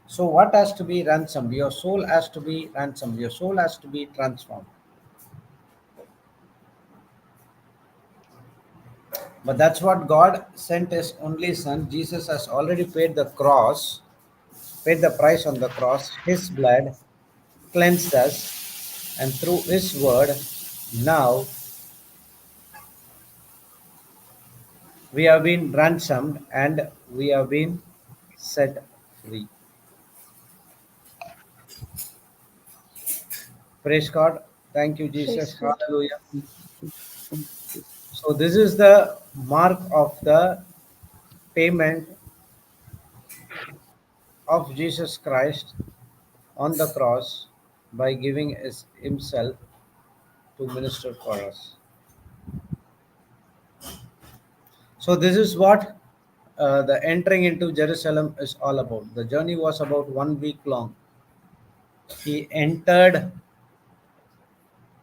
So, what has to be ransomed? Your soul has to be ransomed. Your soul has to be transformed. But that's what God sent His only Son. Jesus has already paid the cross, paid the price on the cross. His blood cleansed us, and through His word, now we have been ransomed and we have been set free. Praise God. Thank you, Jesus. Praise God. Hallelujah. Thank you. Thank you. So, this is the mark of the payment of Jesus Christ on the cross by giving Himself to minister for us. So, this is what the entering into Jerusalem is all about. The journey was about 1 week long. He entered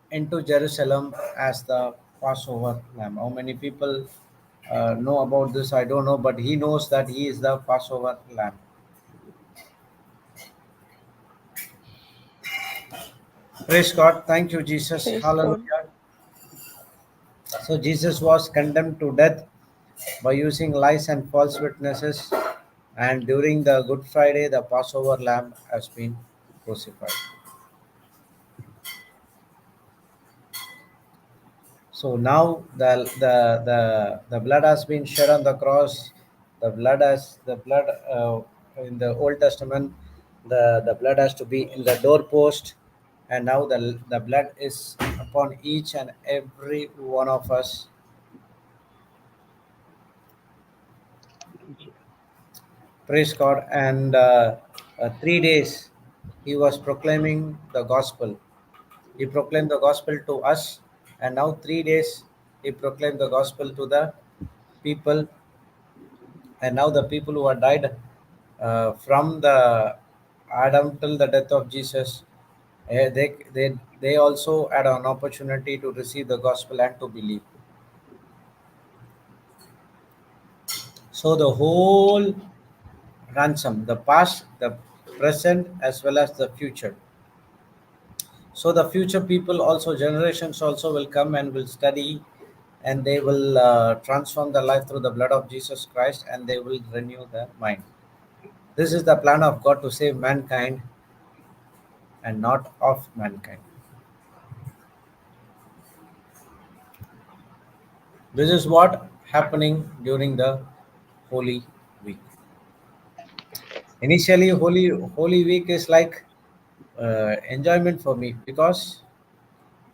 into Jerusalem as the Passover lamb. How many people know about this? I don't know, but he knows that he is the Passover lamb. Praise God. Thank you, Jesus. Praise God. Hallelujah. So, Jesus was condemned to death by using lies and false witnesses. And during the Good Friday, the Passover lamb has been crucified. So now the blood has been shed on the cross. The blood in the Old Testament, the blood has to be in the doorpost, and now the blood is upon each and every one of us. Thank you, Praise God! And 3 days he was proclaiming the gospel. He proclaimed the gospel to us, and now 3 days he proclaimed the gospel to the people. And now the people who have died from the Adam till the death of Jesus, they also had an opportunity to receive the gospel and to believe. So the whole ransom, the past, the present, as well as the future. So the future people also, generations also will come and will study, and they will transform their life through the blood of Jesus Christ, and they will renew their mind. This is the plan of God to save mankind and not of mankind. This is what happening during the Holy Week. Initially, Holy Week is like enjoyment for me because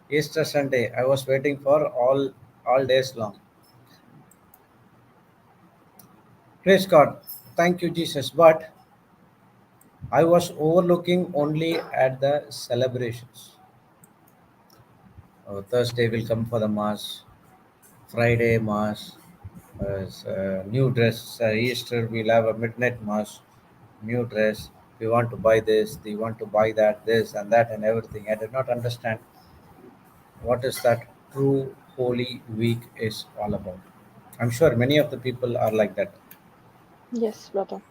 Easter Sunday I was waiting for all days long. Praise God, thank you Jesus. But I was overlooking only at the celebrations. Thursday will come for the mass, Friday mass, new dress. Easter we'll have a midnight mass, new dress. We want to buy this. We want to buy that, this and that and everything. I did not understand what is that true Holy Week is all about. I'm sure many of the people are like that. Yes, brother.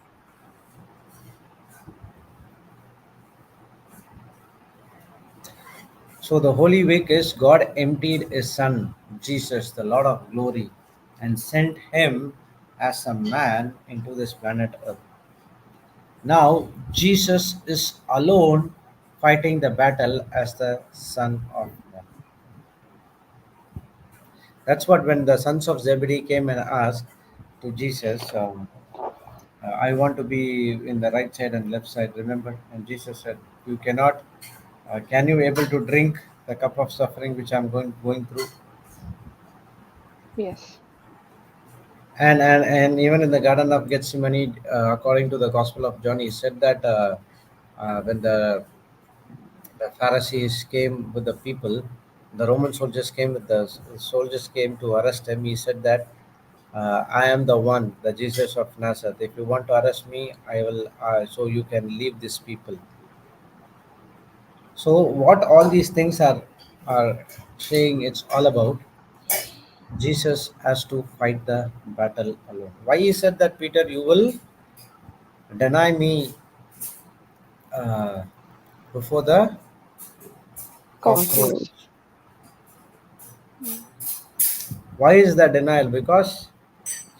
So the Holy Week is God emptied His Son, Jesus, the Lord of glory, and sent Him as a man into this planet Earth. Now, Jesus is alone fighting the battle as the Son of Man. That's what when the sons of Zebedee came and asked to Jesus, I want to be in the right side and left side, remember? And Jesus said, you cannot, can you able to drink the cup of suffering which I'm going through? Yes. And even in the Garden of Gethsemane, according to the Gospel of John, he said that when the Pharisees came with the people, the Roman soldiers came with the soldiers came to arrest him. He said that I am the one, the Jesus of Nazareth. If you want to arrest me, I will. So you can leave these people. So what all these things are saying, it's all about Jesus has to fight the battle alone. Why he said that, Peter, you will deny me uh, before the Cockroach. cockroach. Cockroach. Mm. Why is the denial? Because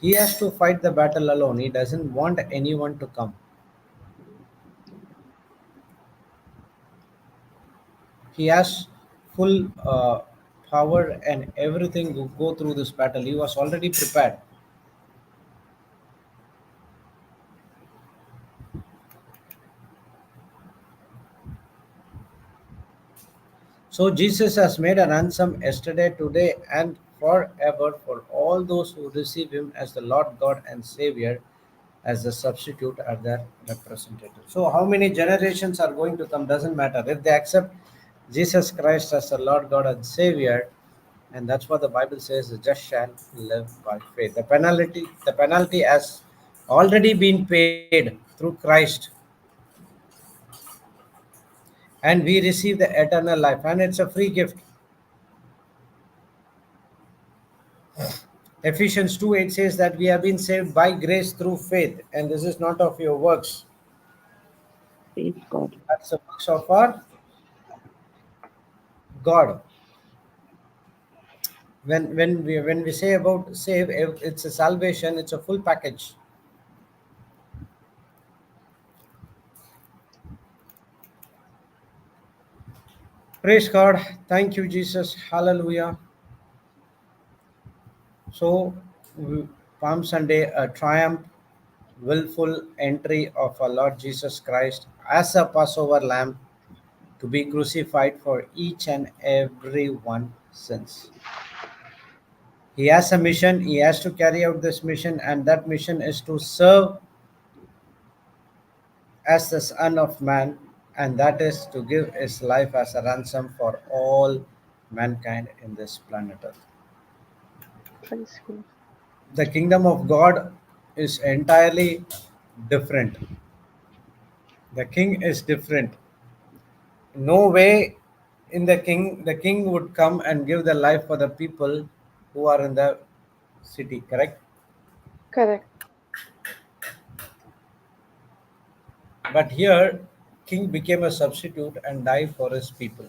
he has to fight the battle alone. He doesn't want anyone to come. He has full power and everything to go through this battle. He was already prepared. So Jesus has made a ransom yesterday, today, and forever for all those who receive him as the Lord God and Savior, as the substitute or their representative. So how many generations are going to come doesn't matter. If they accept Jesus Christ as the Lord God and Savior, and that's what the Bible says, the just shall live by faith. The penalty has already been paid through Christ, and we receive the eternal life, and it's a free gift. Ephesians 2:8 says that we have been saved by grace through faith, and this is not of your works. Praise God. That's the works of our God. When we say about save, it's a salvation, it's a full package. Praise God. Thank you, Jesus. Hallelujah. So, Palm Sunday, a triumph, willful entry of our Lord Jesus Christ as a Passover lamb to be crucified for each and every one sins. He has a mission, he has to carry out this mission, and that mission is to serve as the Son of Man, and that is to give his life as a ransom for all mankind in this planet Earth. Praise God. The kingdom of God is entirely different. The king is different. No way in the king would come and give the life for the people who are in the city, correct? Correct. But here, king became a substitute and died for his people.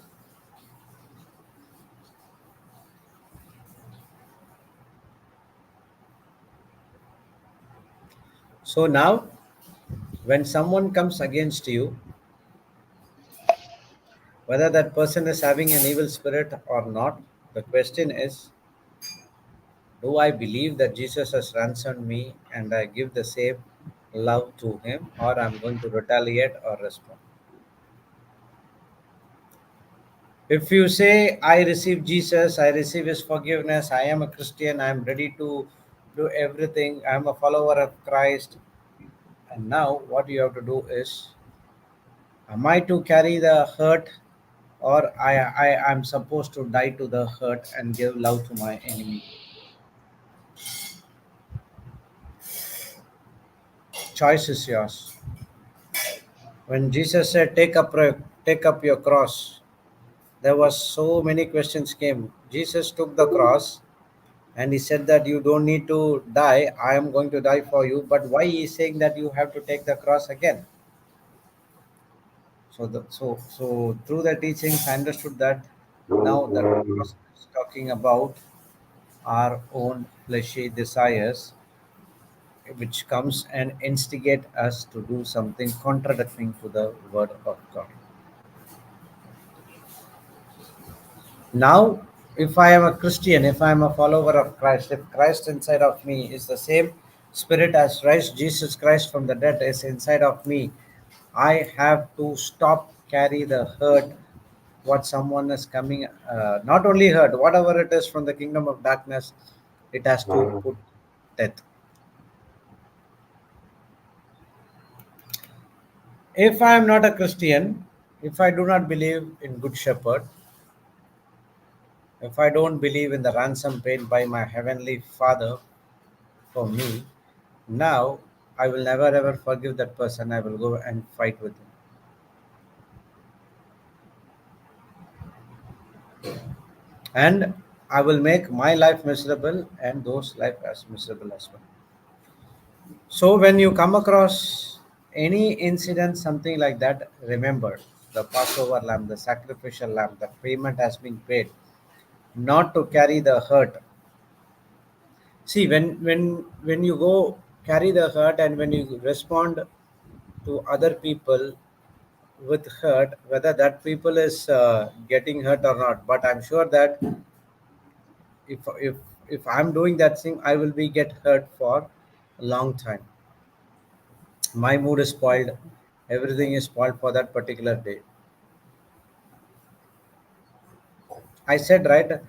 So now, when someone comes against you, whether that person is having an evil spirit or not, the question is, do I believe that Jesus has ransomed me and I give the same love to him, or I'm going to retaliate or respond? If you say, I receive Jesus, I receive his forgiveness, I am a Christian, I am ready to do everything, I am a follower of Christ, and now what you have to do is, am I to carry the hurt, or I'm supposed to die to the hurt and give love to my enemy? Choice is yours. When Jesus said, take up your cross, there was so many questions came. Jesus took the cross and he said that you don't need to die. I am going to die for you. But why he is saying that you have to take the cross again? So through the teachings, I understood that now the cross is talking about our own fleshy desires, which comes and instigate us to do something contradicting to the word of God. Now, if I am a Christian, if I am a follower of Christ, if Christ inside of me is the same spirit as Christ, Jesus Christ from the dead is inside of me, I have to stop carry the hurt what someone is coming, not only hurt, whatever it is from the kingdom of darkness, it has to put death. If I am not a Christian, if I do not believe in Good Shepherd, if I don't believe in the ransom paid by my heavenly Father, for me. Now I will never ever forgive that person. I will go and fight with him. And I will make my life miserable and those life as miserable as well. So when you come across any incident, something like that, remember the Passover lamb, the sacrificial lamb, the payment has been paid, not to carry the hurt. See, when you go carry the hurt and when you respond to other people with hurt, whether that people is getting hurt or not, but I'm sure that if if if I'm doing that thing, I will be get hurt for a long time. My mood is spoiled, everything is spoiled for that particular day. I said, right,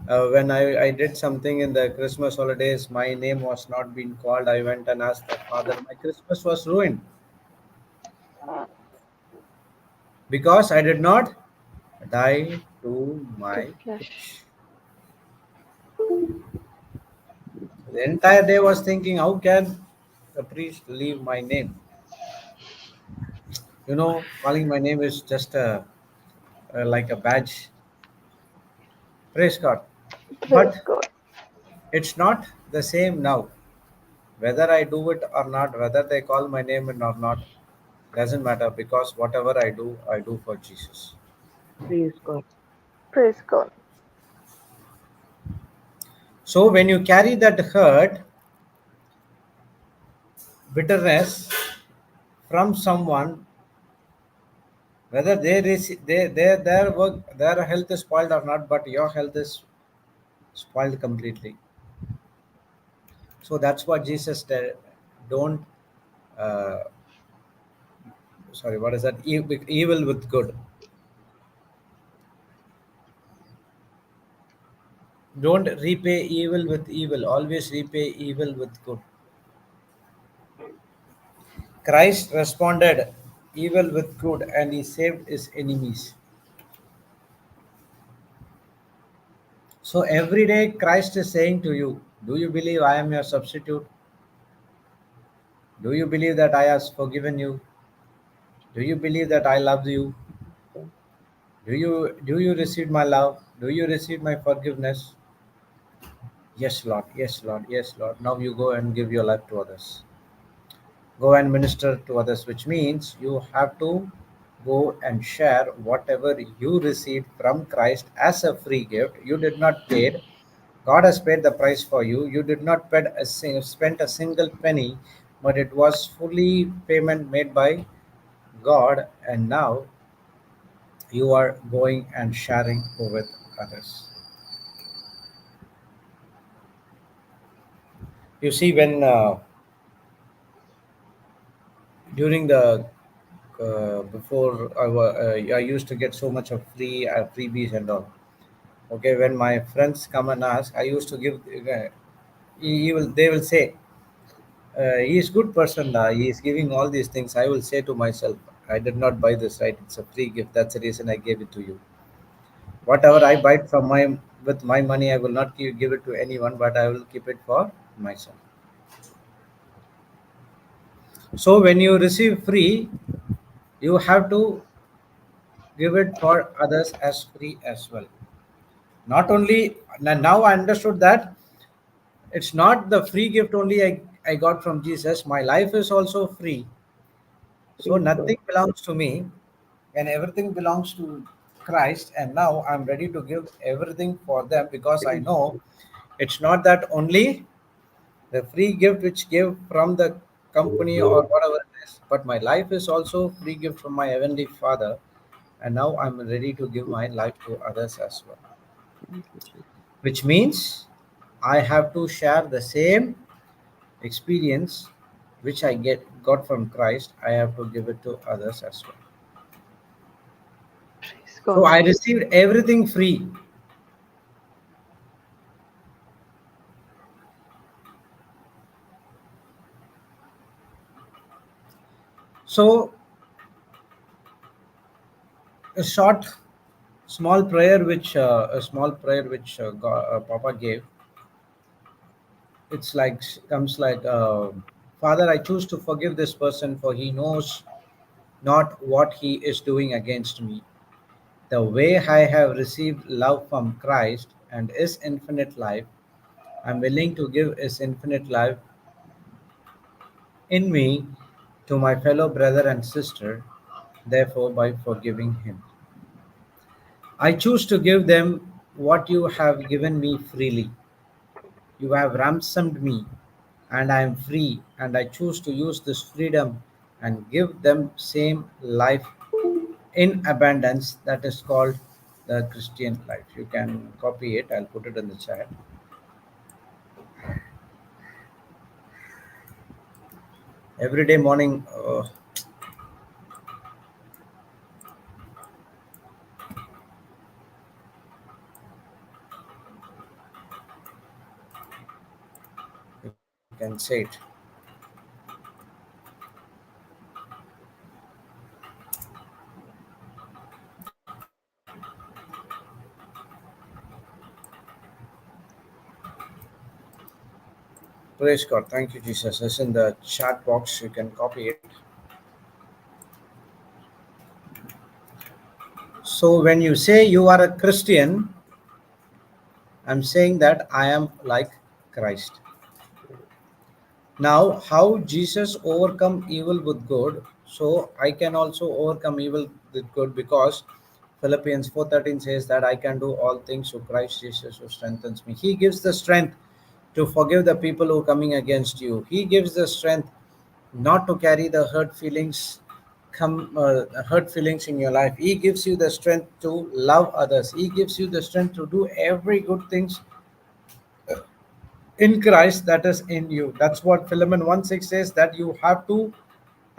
when I did something in the Christmas holidays, my name was not being called. I went and asked the father, my Christmas was ruined because I did not die to To my flesh. flesh. The entire day was thinking, how can the priest leave my name? Calling my name is just like a badge. Praise God. Praise But God. it's not the same now. Whether I do it or not, whether they call my name or not, doesn't matter because whatever I do for Jesus. Praise God. Praise God. So when you carry that hurt, bitterness from someone, whether their work, their health is spoiled or not, but your health is spoiled completely. So that's what Jesus said. Don't, uh, sorry, what is that? Evil with good. Don't repay evil with evil. Always repay evil with good. Christ responded evil with good and he saved his enemies. So every day Christ is saying to you, do you believe I am your substitute? Do you believe that I have forgiven you? Do you believe that I love you? Do you receive my love? Do you receive my forgiveness? Yes, Lord. Yes, Lord. Yes, Lord. Now you go and give your life to others. Go and minister to others, which means you have to go and share whatever you received from Christ as a free gift. You did not pay it. God has paid the price for you. You did not spend a single penny, but it was fully payment made by God, and now you are going and sharing with others. You see, when during the before I used to get so much of freebies and all. Okay, when my friends come and ask, I used to give. They will say, he is good person. He is giving all these things. I will say to myself, I did not buy this, right? It's a free gift. That's the reason I gave it to you. Whatever I buy from my with my money, I will not give it to anyone, but I will keep it for myself. So when you receive free, you have to give it for others as free as well. Not only now I understood that it's not the free gift only I got from Jesus. My life is also free. So Praise God. nothing belongs to me and everything belongs to Christ. And now I'm ready to give everything for them because I Praise know it's not that only the free gift which gave from the company or whatever it is, but my life is also free gift from my heavenly Father. And now I'm ready to give my life to others as well. Thank you, Jesus. Which means I have to share the same experience which I got from Christ. I have to give it to others as well. Praise So God. I received everything free. So a small prayer which God, Papa gave. it's like comes like, Father, I choose to forgive this person, for he knows not what he is doing against me. The way I have received love from Christ and his infinite life, I'm willing to give his infinite life in me to my fellow brother and sister, therefore, by forgiving him. I choose to give them what you have given me freely. You have ransomed me, and I am free, and I choose to use this freedom and give them same life in abundance that is called the Christian life. You can copy it, I'll put it in the chat. Every day morning, you can say it. Praise God. Thank you, Jesus. It's in the chat box. You can copy it. So when you say you are a Christian, I'm saying that I am like Christ. Now, how Jesus overcome evil with good, so I can also overcome evil with good, because Philippians 4:13 says that I can do all things through Christ Jesus who strengthens me. He gives the strength to forgive the people who are coming against you. He gives the strength not to carry the hurt feelings in your life. He gives you the strength to love others. He gives you the strength to do every good things in Christ that is in you. That's what Philemon 1:6 says, that you have to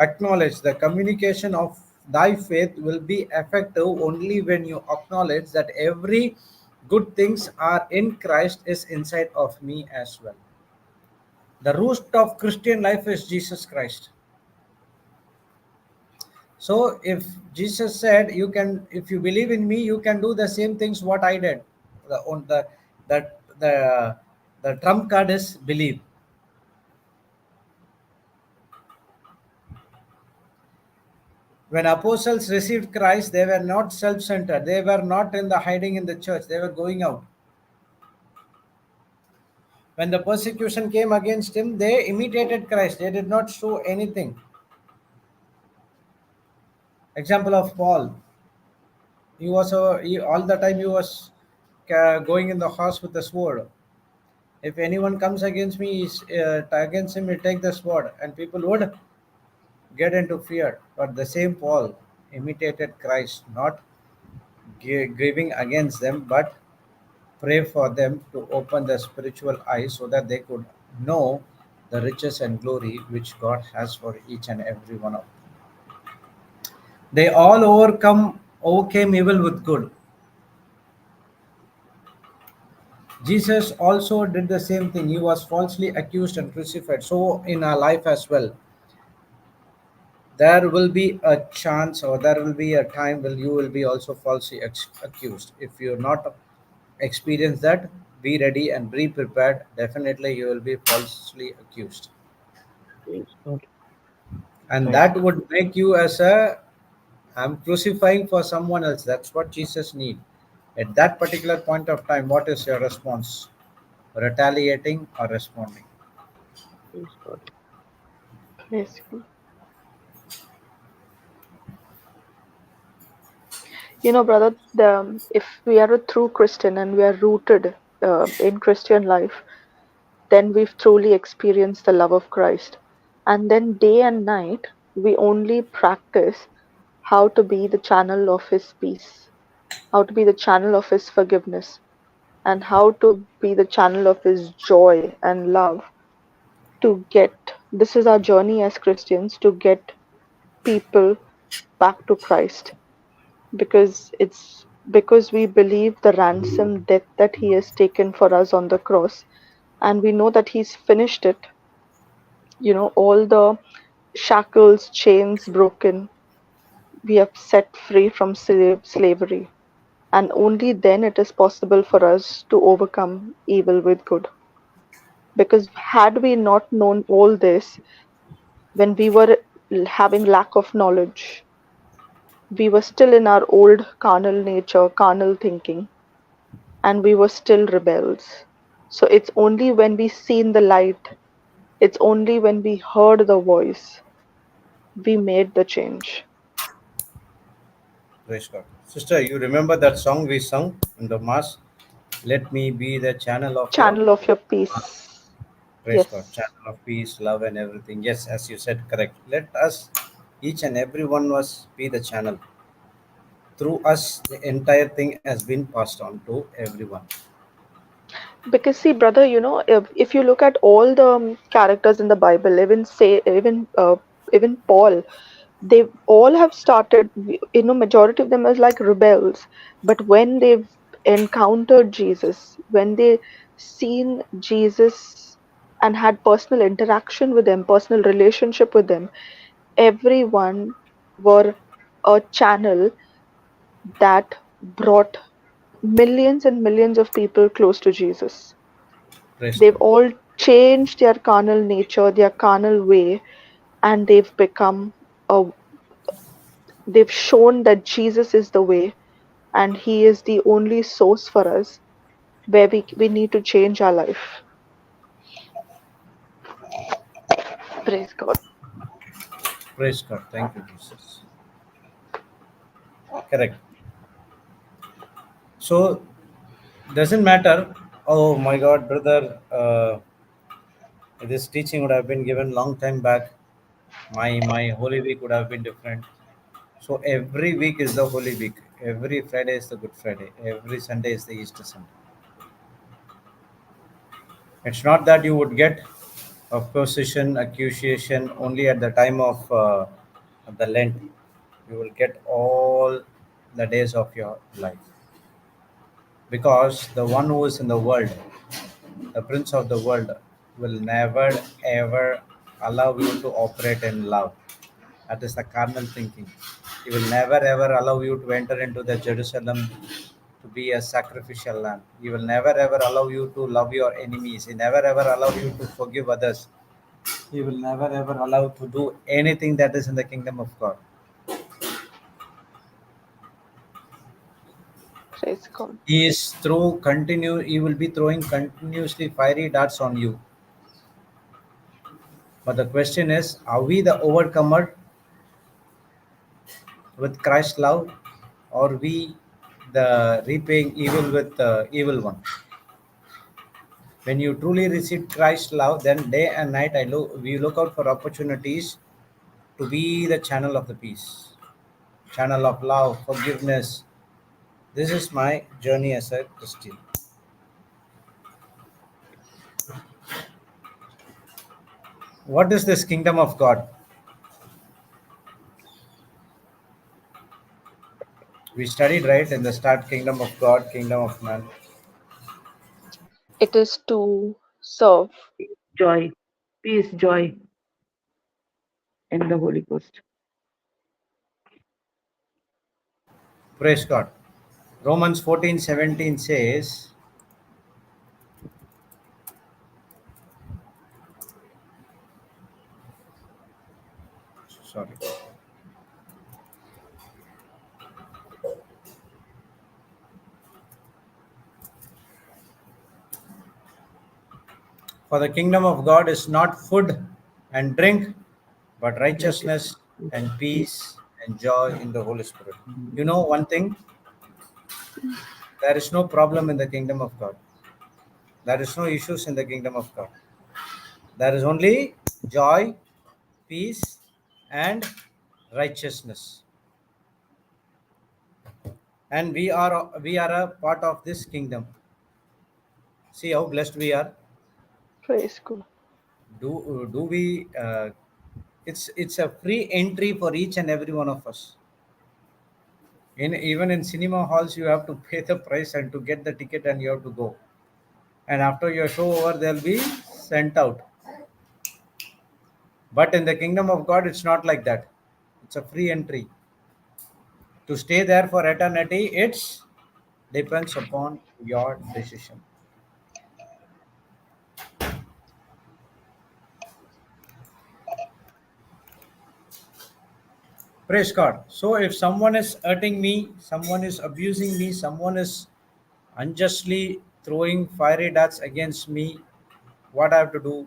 acknowledge the communication of thy faith will be effective only when you acknowledge that every good things are in Christ is inside of me as well. The root of Christian life is Jesus Christ. So if Jesus said, you can, if you believe in me, you can do the same things what I did. The on the the the the trump card is believe. When apostles received Christ, they were not self-centered. They were not in the hiding in the church. They were going out. When the persecution came against him, they imitated Christ. They did not show anything. Example of Paul. All the time he was going in the horse with the sword. If anyone comes against me, against him, he take the sword, and people would get into fear. But the same Paul imitated Christ, not grieving against them, but pray for them to open their spiritual eyes so that they could know the riches and glory which God has for each and every one of them. They all overcame evil with good. Jesus also did the same thing. He was falsely accused and crucified. So in our life as well, there will be a chance, or there will be a time when you will be also falsely accused. If you're not experienced that, be ready and be prepared. Definitely you will be falsely accused, Praise God. and Praise that God. would make you as a, I'm crucifying for someone else. That's what Jesus need. At that particular point of time, what is your response? Retaliating or responding? Praise God. Praise God. You know, brother, if we are a true Christian and we are rooted in Christian life, then we've truly experienced the love of Christ. And then day and night, we only practice how to be the channel of His peace, how to be the channel of His forgiveness, and how to be the channel of His joy and love to get, this is our journey as Christians, to get people back to Christ, because it's because we believe the ransom death that He has taken for us on the cross, and we know that He's finished it. You know, all the shackles, chains broken, we have set free from slavery, and only then it is possible for us to overcome evil with good. Because had we not known all this when we were having lack of knowledge, we were still in our old carnal nature, carnal thinking, and we were still rebels. So it's only when we seen the light, it's only when we heard the voice, we made the change. Praise God. Sister, you remember that song we sung in the Mass? Let me be the channel of your Channel of your peace. praise God, Yes. channel of peace, love, and everything. Yes, as you said, correct. Let us, each and every one of us, be the channel. Through us, the entire thing has been passed on to everyone. Because see, brother, if you look at all the characters in the Bible, even Paul, they all have started, majority of them as like rebels. But when they've encountered Jesus, when they seen Jesus and had personal interaction with them, personal relationship with them, everyone were a channel that brought millions and millions of people close to Jesus. Praise They've God. all changed their carnal nature, their carnal way, and they've shown that Jesus is the way and He is the only source for us where we need to change our life. Praise God. Praise God. Thank you, Jesus. Correct. So, doesn't matter. Oh my God, brother. This teaching would have been given long time back. My Holy Week would have been different. So every week is the Holy Week. Every Friday is the Good Friday. Every Sunday is the Easter Sunday. It's not that you would get a position accusation only at the time of the Lent. You will get all the days of your life, because the one who is in the world, the prince of the world, will never ever allow you to operate in love. That is the carnal thinking. He will never ever allow you to enter into the Jerusalem to be a sacrificial lamb. He will never ever allow you to love your enemies. He never ever allow you to forgive others. He will never ever allow to do anything that is in the kingdom of God. Praise God. He will be throwing continuously fiery darts on you. But the question is, are we the overcomer with Christ's love, or we the repaying evil with the evil one? When you truly receive Christ's love, then day and night we look out for opportunities to be the channel of the peace, channel of love, forgiveness. This is my journey as a Christian. What is this kingdom of God? We studied right in the start, kingdom of God, kingdom of man. It is to serve. Joy, peace, joy in the Holy Ghost. Praise God. Romans 14:17 says, sorry. For the kingdom of God is not food and drink, but But it righteousness is and peace. peace and joy in the Holy Spirit. You know one thing, there is no problem in the kingdom of God. There is no issues in the kingdom of God. There is only joy, peace, and righteousness. And we are a part of this kingdom. See how blessed we are. Praise God. Do we? It's a free entry for each and every one of us. In even in cinema halls, you have to pay the price and to get the ticket, and you have to go. And after your show over, they'll be sent out. But in the kingdom of God, it's not like that. It's a free entry. To stay there for eternity, it's depends upon your decision. Praise God. So if someone is hurting me, someone is abusing me, someone is unjustly throwing fiery darts against me, what I have to do?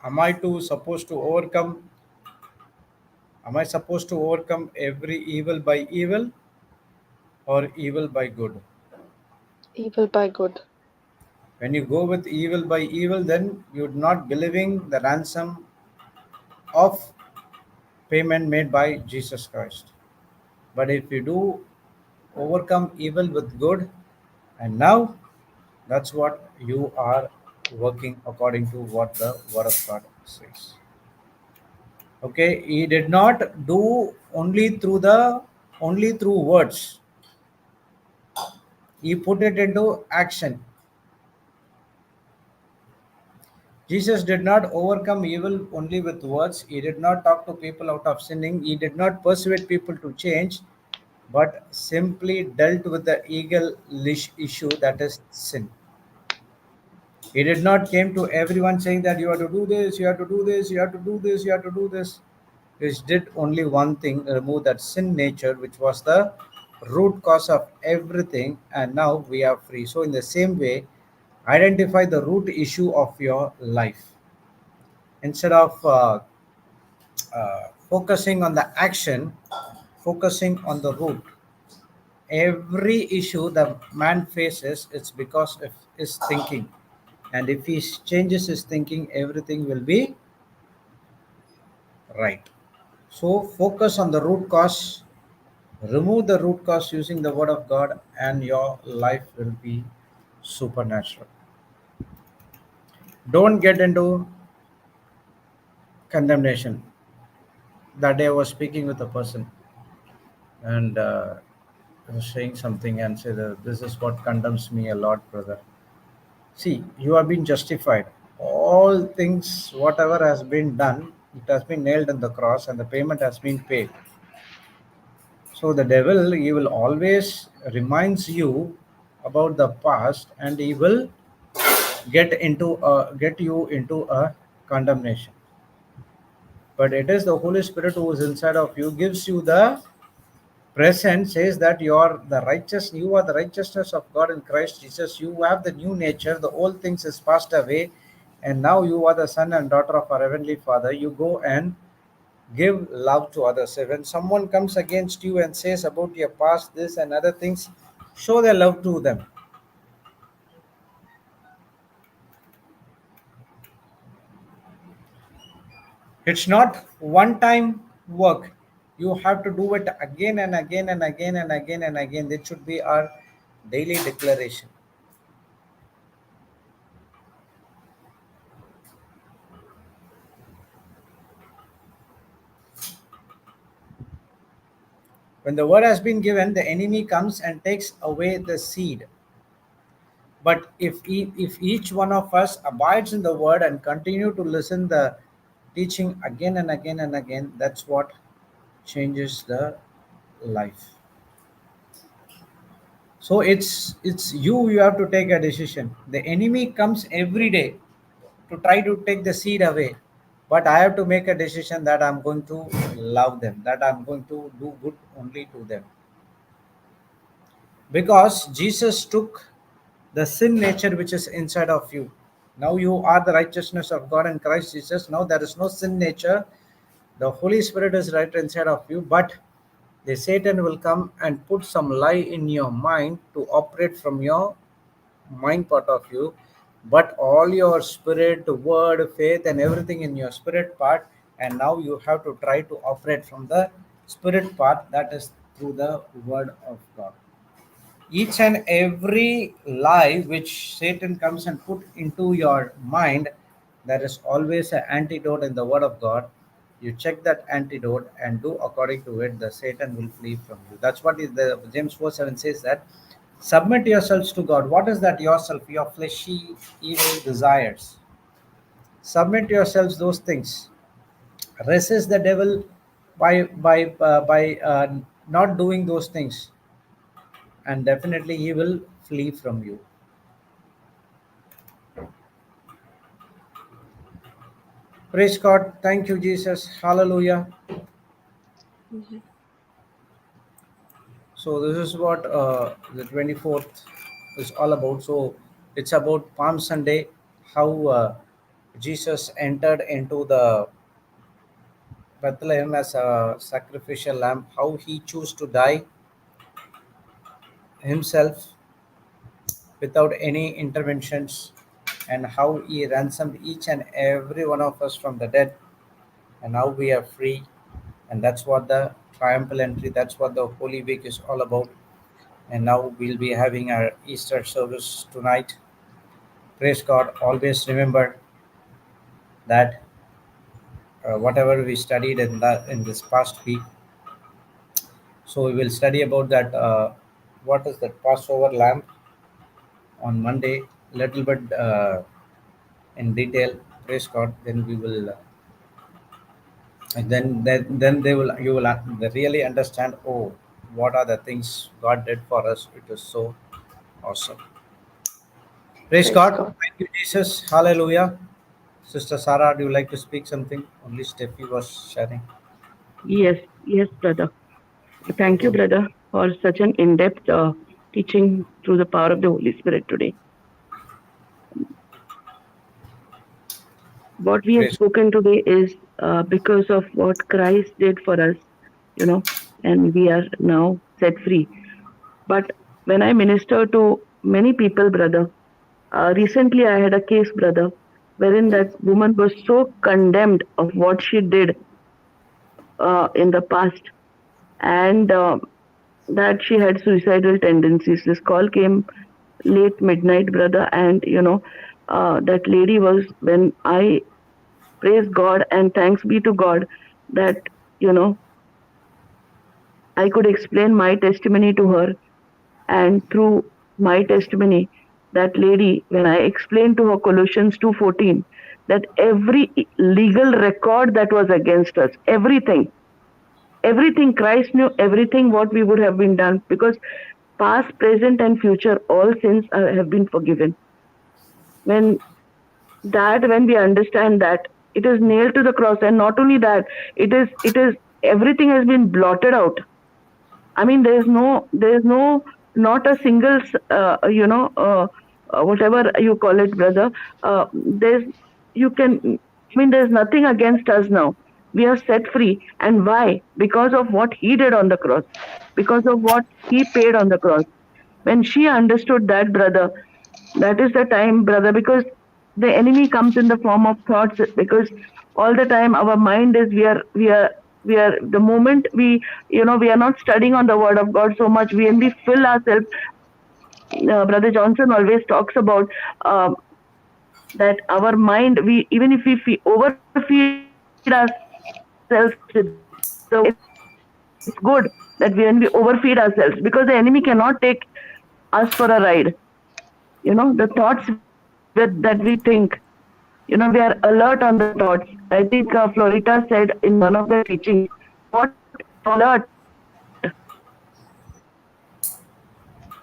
Am I to supposed to overcome? Am I supposed to overcome every evil by evil or evil by good? Evil by good. When you go with evil by evil, then you're not believing the ransom of payment made by Jesus Christ. But if you do overcome evil with good, and now that's what you are working according to what the Word of God says. Okay, he did not do only through words. He put it into action. Jesus did not overcome evil only with words. He did not talk to people out of sinning. He did not persuade people to change, but simply dealt with the eagle issue, that is sin. He did not came to everyone saying that you have to do this, you have to do this, you have to do this, you have to do this. He did only one thing, remove that sin nature, which was the root cause of everything, and now we are free. So, in the same way, identify the root issue of your life instead of focusing on the action, focusing on the root. Every issue the man faces, it's because of his thinking, and if he changes his thinking, everything will be right. So focus on the root cause, remove the root cause using the word of God, and your life will be supernatural. Don't get into condemnation. That day I was speaking with a person, and I was saying something and said, this is what condemns me a lot, brother. See, you have been justified. All things, whatever has been done, it has been nailed on the cross and the payment has been paid. So the devil, he will always reminds you about the past, and he will get you into a condemnation. But it is the Holy Spirit who is inside of you, gives you the present, says that you are the righteousness of God in Christ Jesus. You have the new nature, the old things is passed away, and now you are the son and daughter of our heavenly Father. You go and give love to others. So when someone comes against you and says about your past this and other things, show their love to them. It's not one time work. You have to do it again and again and again and again and again. It should be our daily declaration. When the word has been given, the enemy comes and takes away the seed. But if each one of us abides in the word and continue to listen the teaching again and again and again, that's what changes the life. So it's you have to take a decision. The enemy comes every day to try to take the seed away, but I have to make a decision that I'm going to love them, that I'm going to do good only to them, because Jesus took the sin nature which is inside of you. Now you are the righteousness of God in Christ Jesus. Now there is no sin nature. The Holy Spirit is right inside of you, but the Satan will come and put some lie in your mind to operate from your mind part of you. But all your spirit, word, faith, and everything in your spirit part, and now you have to try to operate from the spirit part, that is through the word of God. Each and every lie which Satan comes and put into your mind, there is always an antidote in the word of God. You check that antidote and do according to it, the Satan will flee from you. That's what is the James 4:7 says, that submit yourselves to God. What is that yourself? Your fleshy evil desires. Submit yourselves those things. Resist the devil by not doing those things, and definitely he will flee from you. Praise God. Thank you, Jesus. Hallelujah. Mhm. So this is what the 24th is all about. So it's about Palm Sunday, how Jesus entered into the Bethlehem as a sacrificial lamb, how he chose to die himself without any interventions, and how he ransomed each and every one of us from the dead, and now we are free. And that's what the triumphal entry, that's what the Holy Week is all about. And now we'll be having our Easter service tonight. Praise God. Always remember that whatever we studied in this past week. So we will study about that. What is that Passover lamb on Monday? Little bit in detail. Praise God. Then we will. And then they will you will they really understand. Oh, what are the things God did for us? It is so awesome. Praise Praise God. God. Thank you, Jesus. Hallelujah. Sister Sarah, do you like to speak something? Only Steffi was sharing. Yes, yes, brother. Thank you, brother, for such an in-depth teaching through the power of the Holy Spirit today. What we have Praise. spoken today is because of what Christ did for us, you know, and we are now set free. But when I minister to many people, brother, recently I had a case, brother, wherein that woman was so condemned of what she did in the past, and that she had suicidal tendencies. This call came late midnight, brother, and that lady was, when I praise God and thanks be to God that you know I could explain my testimony to her, and through my testimony, that lady, when I explained to her Colossians 2:14, that every legal record that was against us, everything Christ knew, everything what we would have been done, because past, present, and future, all sins have been forgiven. When when we understand that it is nailed to the cross, and not only that, it is everything has been blotted out. I mean, there is no, not a single, whatever you call it, brother. There's, you can, I mean, there's nothing against us now. We are set free. And why? Because of what he did on the cross, because of what he paid on the cross. When she understood that, brother, that is the time, brother, because the enemy comes in the form of thoughts, because all the time our mind is, we are the moment we are not studying on the word of God so much, when we fill ourselves, brother Johnson always talks about that our mind, we, even if we overfeed ourselves with the word of God, it's good that when we overfeed ourselves, because the enemy cannot take us for a ride. The thoughts that we think, we are alert on the thoughts. I think Florita said in one of the teachings, what alert.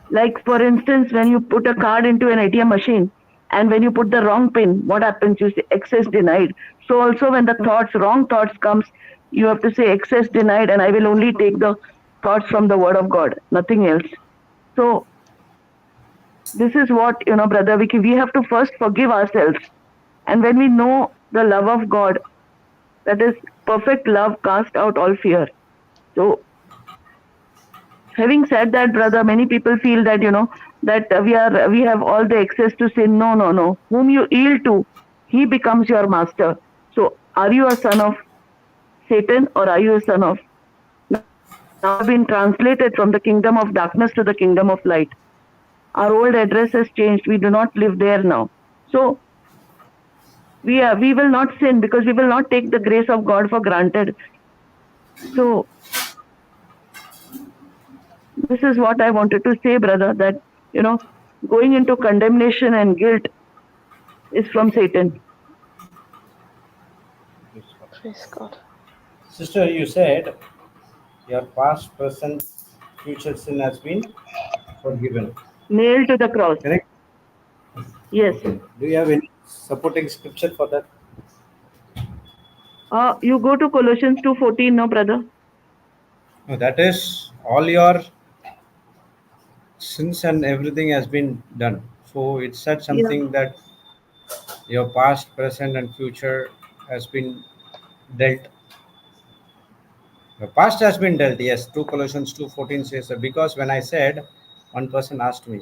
Like, for instance, when you put a card into an ATM machine, and when you put the wrong pin, what happens? You say access denied. So also when the wrong thoughts comes, you have to say access denied, and I will only take the thoughts from the word of God, nothing else. So this is what, brother Vicky, we have to first forgive ourselves. And when we know the love of God, that is perfect love, cast out all fear. So, having said that, brother, many people feel that that we have all the access to sin. No, no, no. Whom you yield to, he becomes your master. So, are you a son of Satan, or are you a son of? Now we have been translated from the kingdom of darkness to the kingdom of light. Our old address has changed. We do not live there now. So we will not sin, because we will not take the grace of God for granted. So this is what I wanted to say, brother, that you know going into condemnation and guilt is from Satan. Praise God. Sister, you said your past, present, future sin has been forgiven. Nailed to the cross. Correct? Yes. Okay. Do you have any supporting scripture for that? You go to Colossians 2:14, no, brother. No, that is all your sins and everything has been done. So it said Yeah. something that your past, present, and future has been dealt. Your past has been dealt. Yes, 2 Colossians 2:14 says that, because when I said, one person asked me,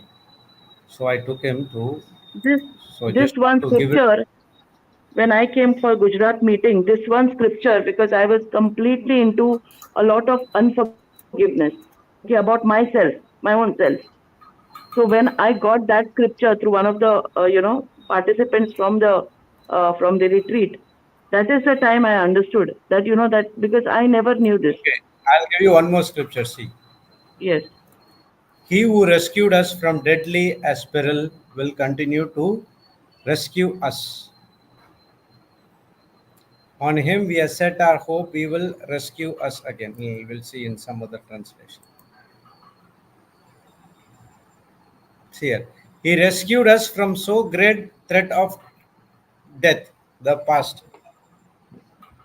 so I took him to, This so this just one to give it. scripture, when I came for Gujarat meeting, this one scripture, because I was completely into a lot of unforgiveness, okay, about myself, my own self. So when I got that scripture through one of the participants from the retreat, that is the time I understood that, that, because I never knew this. Okay, I'll give you one more scripture. See, Yes, he who rescued us from deadly as peril will continue to rescue us. On him we have set our hope, he will rescue us again. We will see in some other translation. See here. He rescued us from so great threat of death, the past.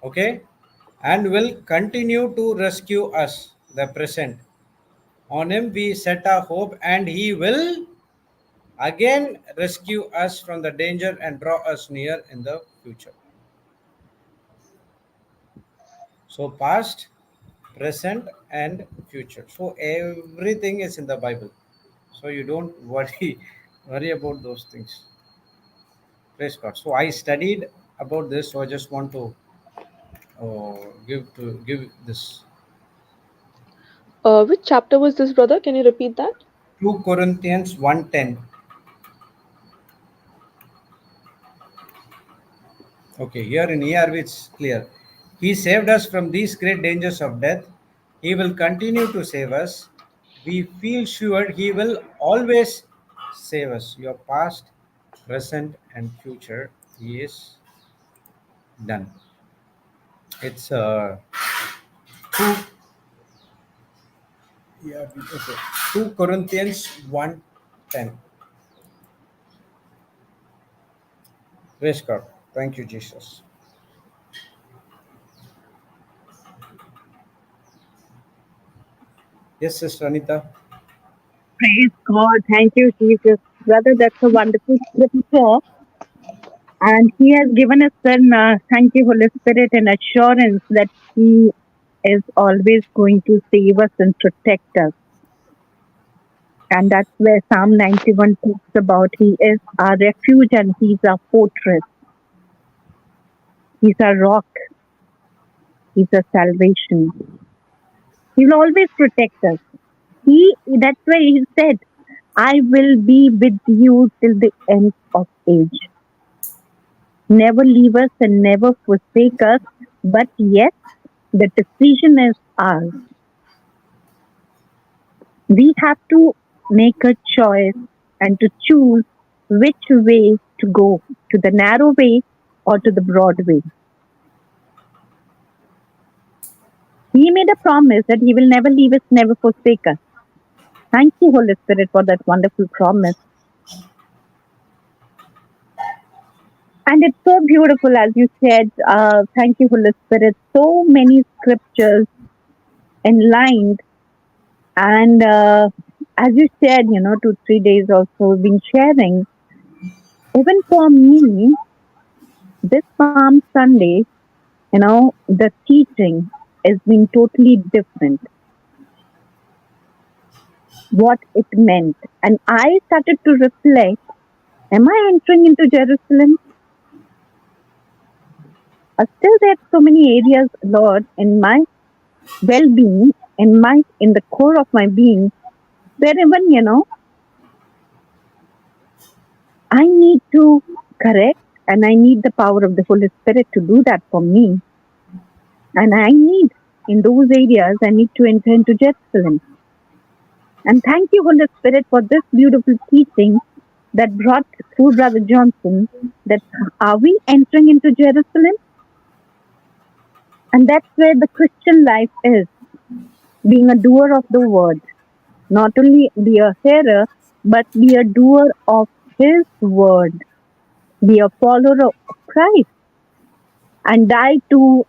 Okay? And will continue to rescue us, the present. On him we set our hope, and he will again rescue us from the danger and draw us near in the future. So, past, present, and future. So, everything is in the Bible. So, you don't worry about those things. Praise God. So, I studied about this. So, I just want to give this Which chapter was this, brother? Can you repeat that? 2 Corinthians 1:10. Okay, here in ERV it's clear. He saved us from these great dangers of death. He will continue to save us. We feel sure He will always save us. Your past, present, and future, He is done. It's 2, okay, 2 Corinthians 1:10. Praise God. Thank you, Jesus. Yes, Sister Anita. Praise God. Thank you, Jesus. Brother, that's a wonderful scripture. And He has given us then, thank you, Holy Spirit, an assurance that He is always going to save us and protect us. And that's where Psalm 91 talks about He is our refuge and He's our fortress. He's our rock. He's our salvation. He will always protect us. That's why He said, I will be with you till the end of age. Never leave us and never forsake us. But yes, the decision is ours. We have to make a choice and to choose which way to go, to the narrow way or to the broad way. He made a promise that He will never leave us, never forsake us. Thank you, Holy Spirit, for that wonderful promise. And it's so beautiful, as you said. Thank you, Holy Spirit. So many scriptures enlined. And as you said, 2, 3 days also we've been sharing. Even for me, this Palm Sunday, the teaching has been totally different. What it meant. And I started to reflect, am I entering into Jerusalem? Still there are so many areas, Lord, in my well-being, in the core of my being, where even, I need to correct and I need the power of the Holy Spirit to do that for me. And I need, in those areas, I need to enter into Jerusalem. And thank you, Holy Spirit, for this beautiful teaching that brought through Brother Johnson that are we entering into Jerusalem? And that's where the Christian life is, being a doer of the word. Not only be a hearer, but be a doer of His word. Be a follower of Christ and die to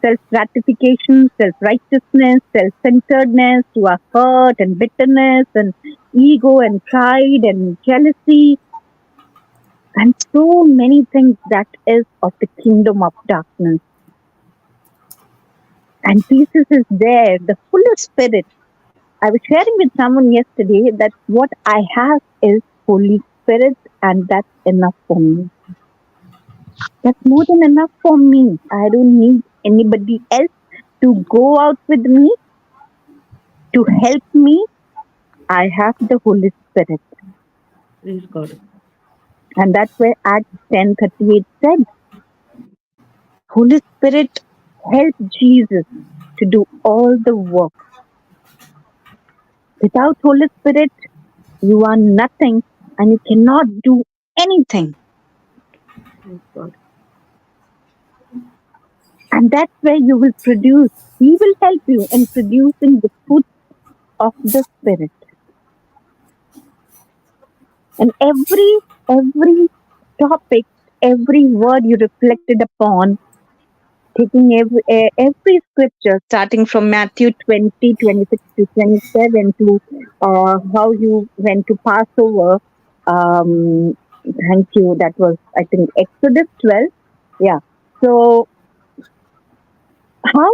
self gratification, self righteousness, self centeredness, to our hurt and bitterness and ego and pride and jealousy and so many things that is of the kingdom of darkness. And Jesus is there, the Holy Spirit. I was sharing with someone yesterday that what I have is Holy Spirit, and that's enough for me. That's more than enough for me. I don't need anybody else to go out with me, to help me. I have the Holy Spirit. Praise God. And that's where Acts 10:38 said, Holy Spirit helped Jesus to do all the work. Without Holy Spirit, you are nothing and you cannot do anything. Praise God. And that's where you will produce. He will help you in producing the fruit of the Spirit. And every topic, every word you reflected upon, taking every scripture, starting from Matthew 20:26 to 27, to how you went to Passover. Um, thank you. That was, I think, Exodus 12. Yeah. So, how,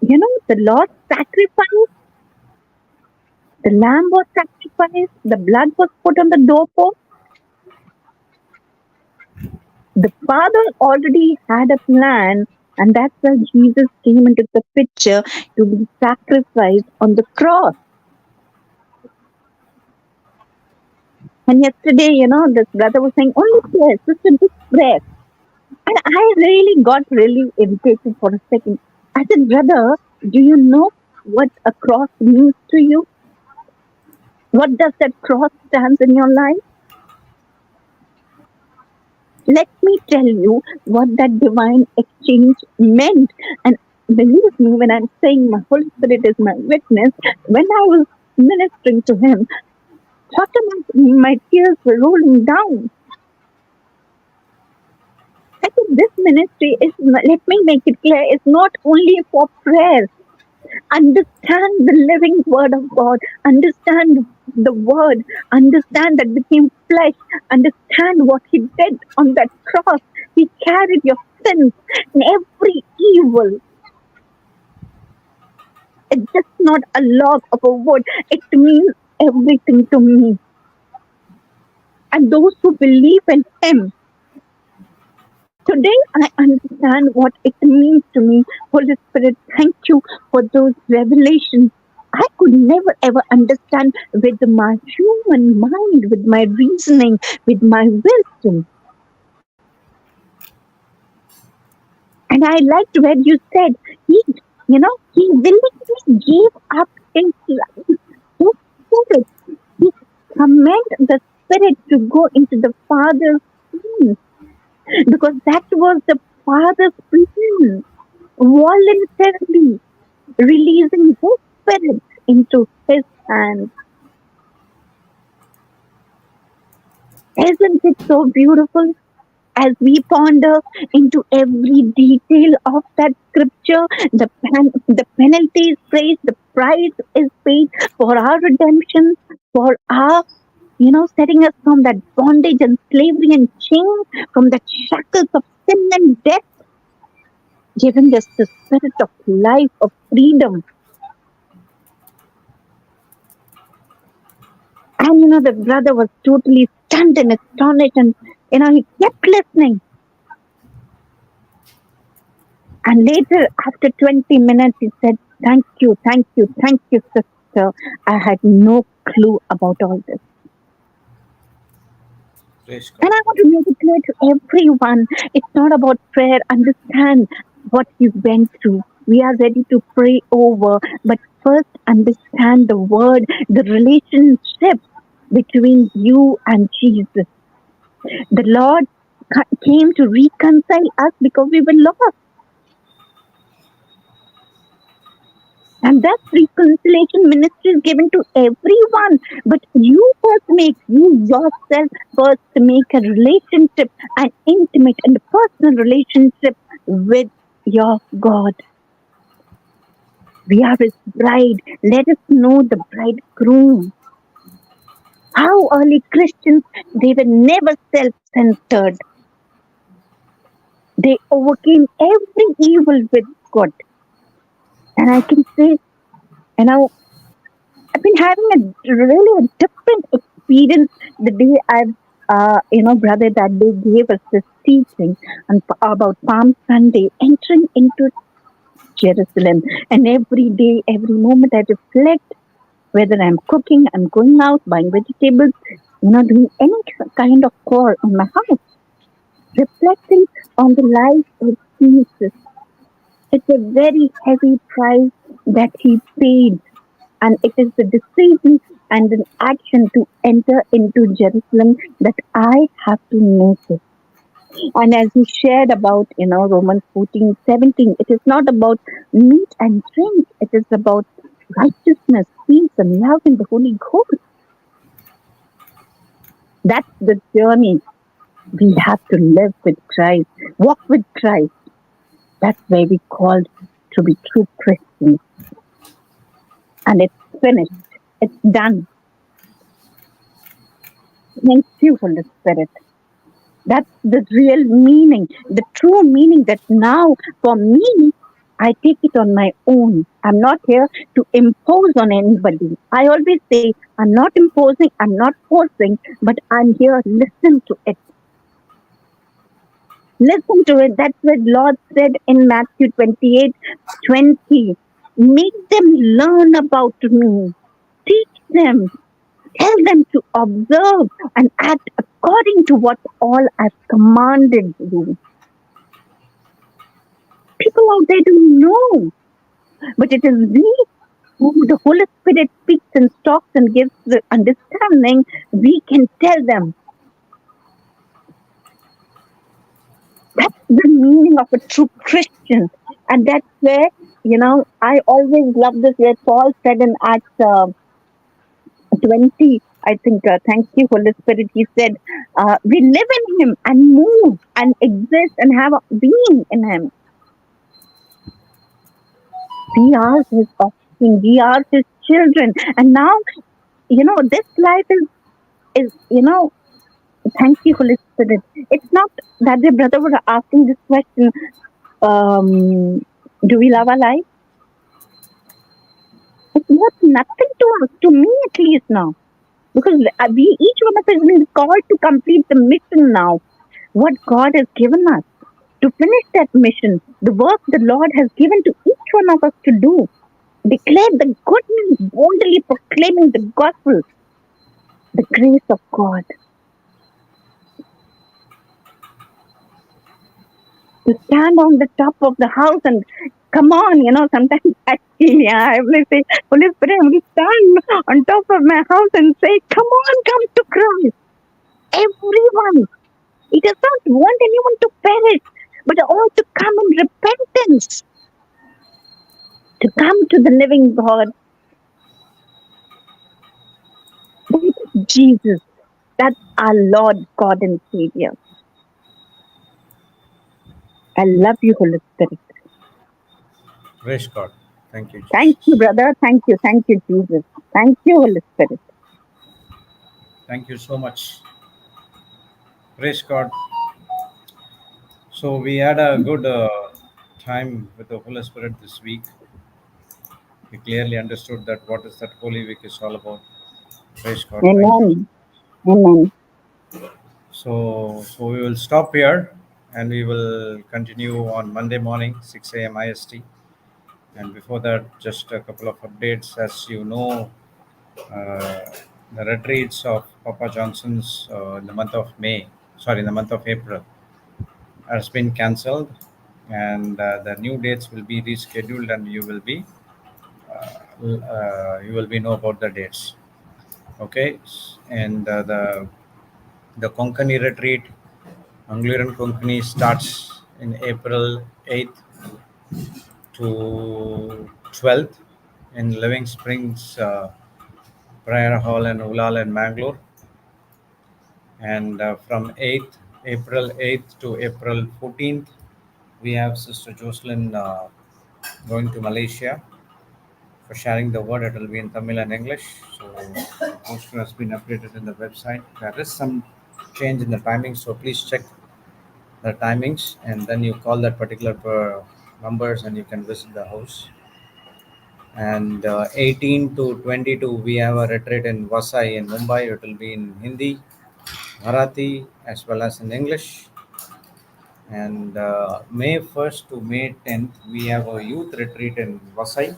the Lord sacrificed, the lamb was sacrificed, the blood was put on the doorpost. The Father already had a plan, and that's why Jesus came into the picture to be sacrificed on the cross. And yesterday, this brother was saying, only prayer, sister, just prayer. And I really got really irritated for a second. I said, brother, do you know what a cross means to you? What does that cross stand in your life? Let me tell you what that divine exchange meant. And believe me, when I'm saying my Holy Spirit is my witness, when I was ministering to him, automatically my tears were rolling down. I think this ministry is, let me make it clear, it's not only for prayer. Understand the living word of God, understand the word, understand that became flesh, understand what he did on that cross. He carried your sins and every evil. It's just not a log of a wood, it means everything to me. And those who believe in him, today I understand what it means to me. Holy Spirit, thank you for those revelations. I could never ever understand with my human mind, with my reasoning, with my wisdom. And I liked where you said he willingly gave up his life. His spirit. He commanded the spirit to go into the Father's hand, because that was the Father's plan, voluntarily releasing his spirit into his hands. Isn't it so beautiful? As we ponder into every detail of that scripture, the penalty is paid, the price is paid for our redemption, for our, setting us from that bondage and slavery and chains, from the shackles of sin and death, giving us the spirit of life, of freedom. And the brother was totally stunned and astonished, and he kept listening. And later, after 20 minutes, he said, thank you, sister. I had no clue about all this. Praise And God. I want to make it clear to everyone, it's not about prayer. Understand what you went through. We are ready to pray over, but first understand the word, the relationship between you and Jesus. The Lord came to reconcile us because we were lost. And that reconciliation ministry is given to everyone. But you yourself first make a relationship, an intimate and personal relationship with your God. We are his bride. Let us know the bridegroom. How early Christians, they were never self-centered. They overcame every evil with good. And I can say, you know, I've been having a really a different experience the day brother, that they gave us this teaching about Palm Sunday, entering into Jerusalem. And every day, every moment, I reflect whether I'm cooking, I'm going out, buying vegetables, doing any kind of chore in my house, reflecting on the life of Jesus. It's a very heavy price that he paid, and it is the decision and an action to enter into Jerusalem that I have to make it. And as you shared about, Romans 14:17, it is not about meat and drink, it is about righteousness, peace, and love in the Holy Ghost. That's the journey we have to live with Christ, walk with Christ. That's where we called to be true Christians. And it's finished. It's done. Thank you, Holy Spirit. That's the real meaning, the true meaning that now for me, I take it on my own. I'm not here to impose on anybody. I always say, I'm not imposing, I'm not forcing, but I'm here, listen to it. Listen to it. That's what Lord said in Matthew 28:20. Make them learn about me. Teach them. Tell them to observe and act according to what all I've commanded you. People out there don't know, but it is we who the Holy Spirit speaks and talks and gives the understanding. We can tell them. That's the meaning of a true Christian. And that's where, I always love this where Paul said in Acts 20, I think, thank you, Holy Spirit, he said, we live in him and move and exist and have a being in him. We are his offspring, we are his children. And now, this life is, thank you, Holy Spirit. It's not that the brother was asking this question, um, do we love our life? It's worth nothing to us, to me at least now. Because each one of us has been called to complete the mission now. What God has given us to finish that mission, the work the Lord has given to each one of us to do. Declare the good news, boldly proclaiming the gospel, the grace of God. To stand on the top of the house and come on, sometimes actually, I will say, Holy Spirit, I will stand on top of my house and say, come on, come to Christ. Everyone. He does not want anyone to perish, but all to come in repentance, to come to the living God. That's Jesus. That's our Lord, God, and Savior. I love you, Holy Spirit. Praise God. Thank you, Thank you, Jesus. brother. Thank you. Thank you, Jesus. Thank you, Holy Spirit. Thank you so much. Praise God. So we had a good time with the Holy Spirit this week. We clearly understood that what is that Holy Week is all about. Praise God. Thank you. Amen. Amen. So we will stop here and we will continue on Monday morning, 6 a.m. IST. And before that, just a couple of updates. As you know, uh, the retreats of Papa Johnson's in the month of in the month of April, has been cancelled, and the new dates will be rescheduled, and you will be know about the dates. Okay, and the Konkani retreat, Angliran Konkani, starts in April 8th to 12th in Living Springs Prayer Hall in Ulal and Mangalore, and from April 8th to April 14th, We have Sister Jocelyn going to Malaysia for sharing the word. It will be in Tamil and English. So the poster has been updated in the website. There is some change in the timing, so please check the timings and then you call that particular numbers and you can visit the house. And 18 to 22, we have a retreat in Vasai in Mumbai. It will be in Hindi, Marathi, as well as in English. And May 1st to May 10th, we have a youth retreat in Vasai,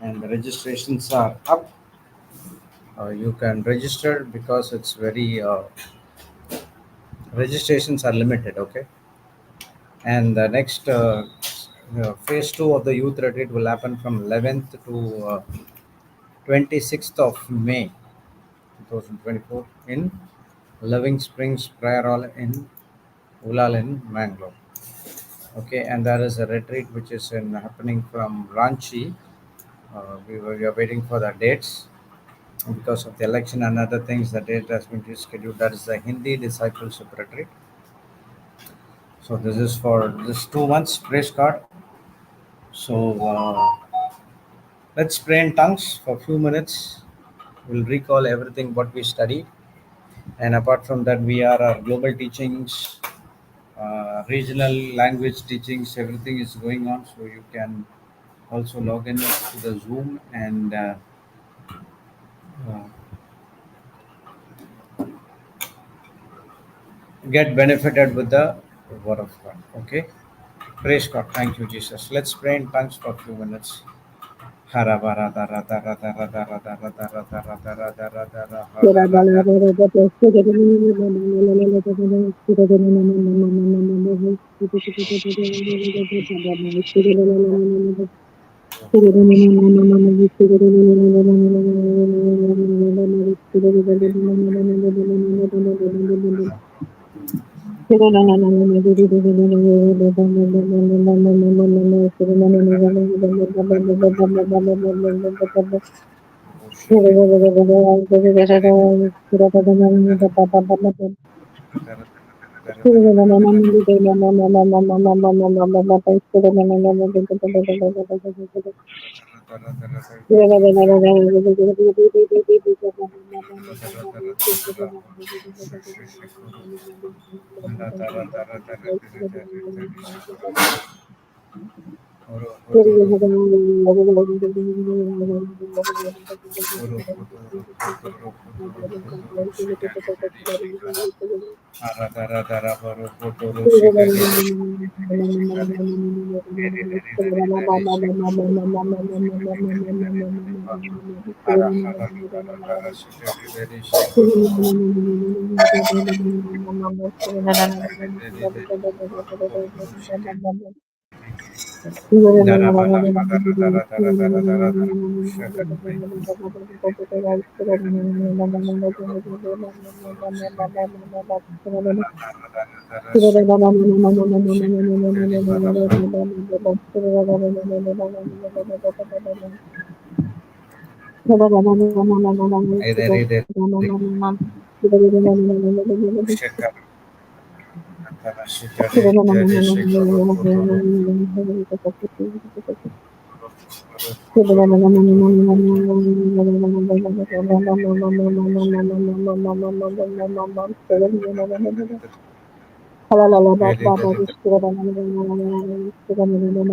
and the registrations are up. You can register because it's very registrations are limited. Okay, and the next phase two of the youth retreat will happen from 11th to 26th of May 2024 in Living Springs Prayer Hall in Ulal in Mangalore. Okay, and there is a retreat which is in happening from Ranchi. We are waiting for the dates because of the election and other things. The date has been rescheduled. That is the Hindi discipleship retreat. So this is for this 2 months. Praise God. So let's pray in tongues for a few minutes. We'll recall everything what we studied, and apart from that, we are our global teachings, regional language teachings. Everything is going on, so you can also log in to the Zoom and uh, get benefited with the word of God. Okay. Praise God. Thank you, Jesus. Let's pray in tongues for a few minutes.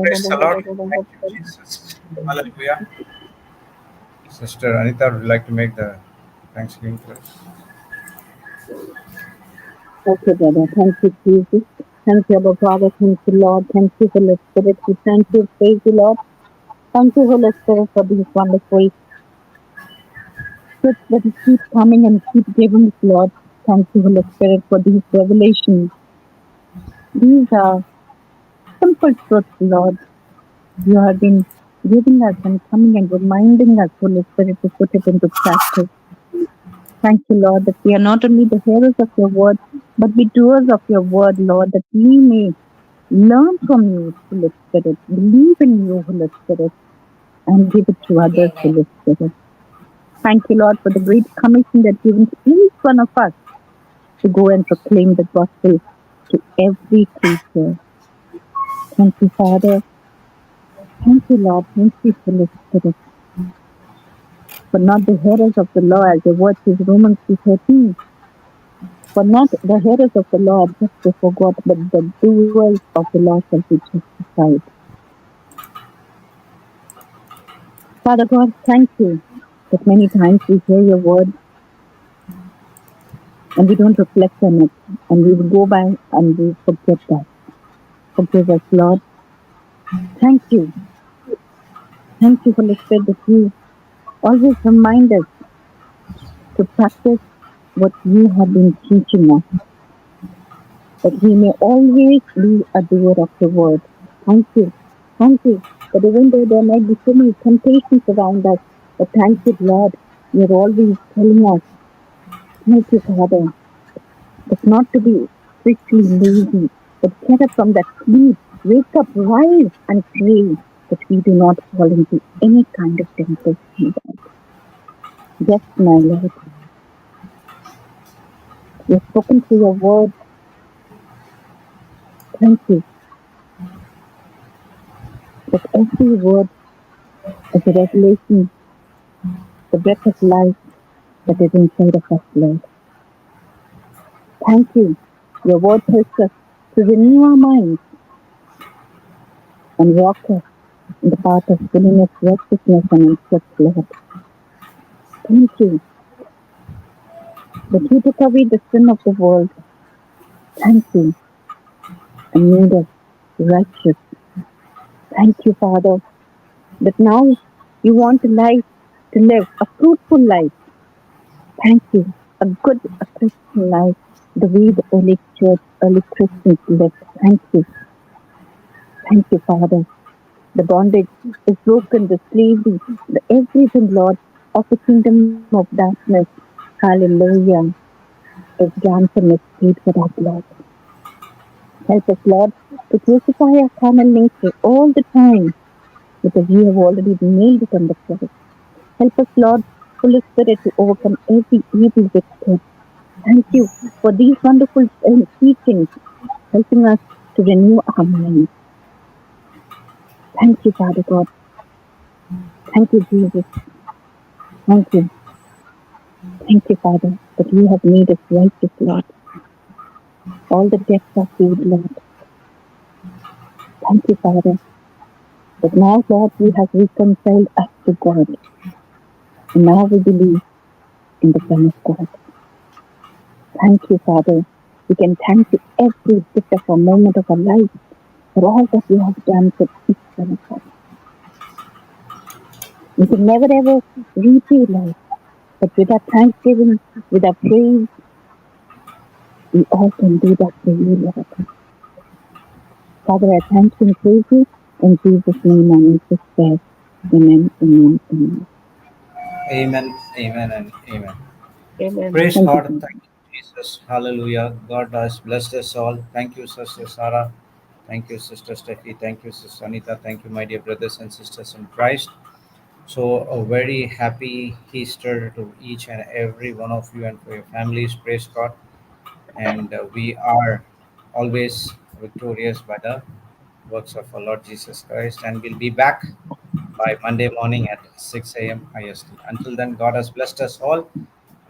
Praise the Lord. Thank you, Jesus. Hallelujah. Sister Anita, would you like to make the Thanksgiving prayer? Okay, brother. Thank you, Jesus. Thank you, Abba Father. Thank you, Lord. Thank you, Holy Spirit. We thank you, praise you, Lord. Thank you, Holy Spirit, for these wonderful truths that you keep coming and keep giving us, Lord. Thank you, Holy Spirit, for these revelations. These are simple truths, Lord. You have been giving us and coming and reminding us, Holy Spirit, to put it into practice. Thank you, Lord, that we are not only the hearers of your word, but the doers of your word, Lord, that we may learn from you, Holy Spirit, believe in you, Holy Spirit, and give it to others, Holy Spirit. Thank you, Lord, for the great commission that you've given to each one of us to go and proclaim the gospel to every creature. Thank you, Father. Thank you, Lord. Thank you, Holy Spirit, for not the hearers of the law, as the word says, Romans 2:13, for not the hearers of the law are just before God, but the doers of the law shall be justified. Father God, thank you that many times we hear your word and we don't reflect on it, and we will go by and we forget that. Forgive us, Lord. Thank you. Thank you, Holy Spirit, that you always remind us to practice what you have been teaching us, that we may always be a doer of the word. Thank you. Thank you. That even though there might be so many temptations around us, but thank you, Lord, you're always telling us, thank you, Father, but not to be strictly lazy, but get up from that sleep, wake up, rise, and pray that we do not fall into any kind of temptation. Yes, my Lord, you've spoken through your word. Thank you that every word is a revelation, the breath of life that is inside of us, Lord. Thank you. Your word helps us to renew our minds and walk us in the path of holiness, righteousness, and truth, Lord. Thank you that you took away the sin of the world. Thank you, and made us righteous. Thank you, Father, that now you want to live a fruitful life. Thank you, a Christian life, the way the early church, early Christians lived. Thank you, Father. The bondage is broken, the slavery, the everything, Lord, of the kingdom of darkness. Hallelujah. Is ransom is paid for that, Lord. Help us, Lord, to crucify our carnal nature all the time because you have already nailed it on the cross. Help us, Lord, Holy Spirit, to overcome every evil wicked. Thank you for these wonderful teachings, helping us to renew our minds. Thank you, Father God. Thank you, Jesus. Thank you. Thank you, Father, that you have made us righteous, Lord. All the debts are paid, Lord. Thank you, Father, that now, Lord, you have reconciled us to God. And now we believe in the Son of God. Thank you, Father. We can thank you every bit of a moment of our life for all that you have done for each one of us. We can never ever repay, Lord, but with our thanksgiving, with our praise, we all can do that for you, Lord. Father, I thank you and praise you in Jesus' name and in this prayer. Amen, amen, amen. Amen, amen, and amen. Amen. Praise Thank you, God. Jesus. Thank you, Jesus. Hallelujah. God has blessed us all. Thank you, Sister Sarah. Thank you, Sister Steffi. Thank you, Sister Anita. Thank you, my dear brothers and sisters in Christ. So, a very happy Easter to each and every one of you and for your families. Praise God. And we are always victorious by the works of our Lord Jesus Christ. And we'll be back by Monday morning at 6 a.m. IST. Until then, God has blessed us all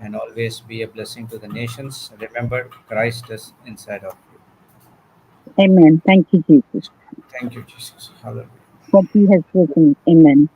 and always be a blessing to the nations. Remember, Christ is inside of you. Amen. Thank you, Jesus. Thank you, Jesus. Hallelujah. What he has written. Amen.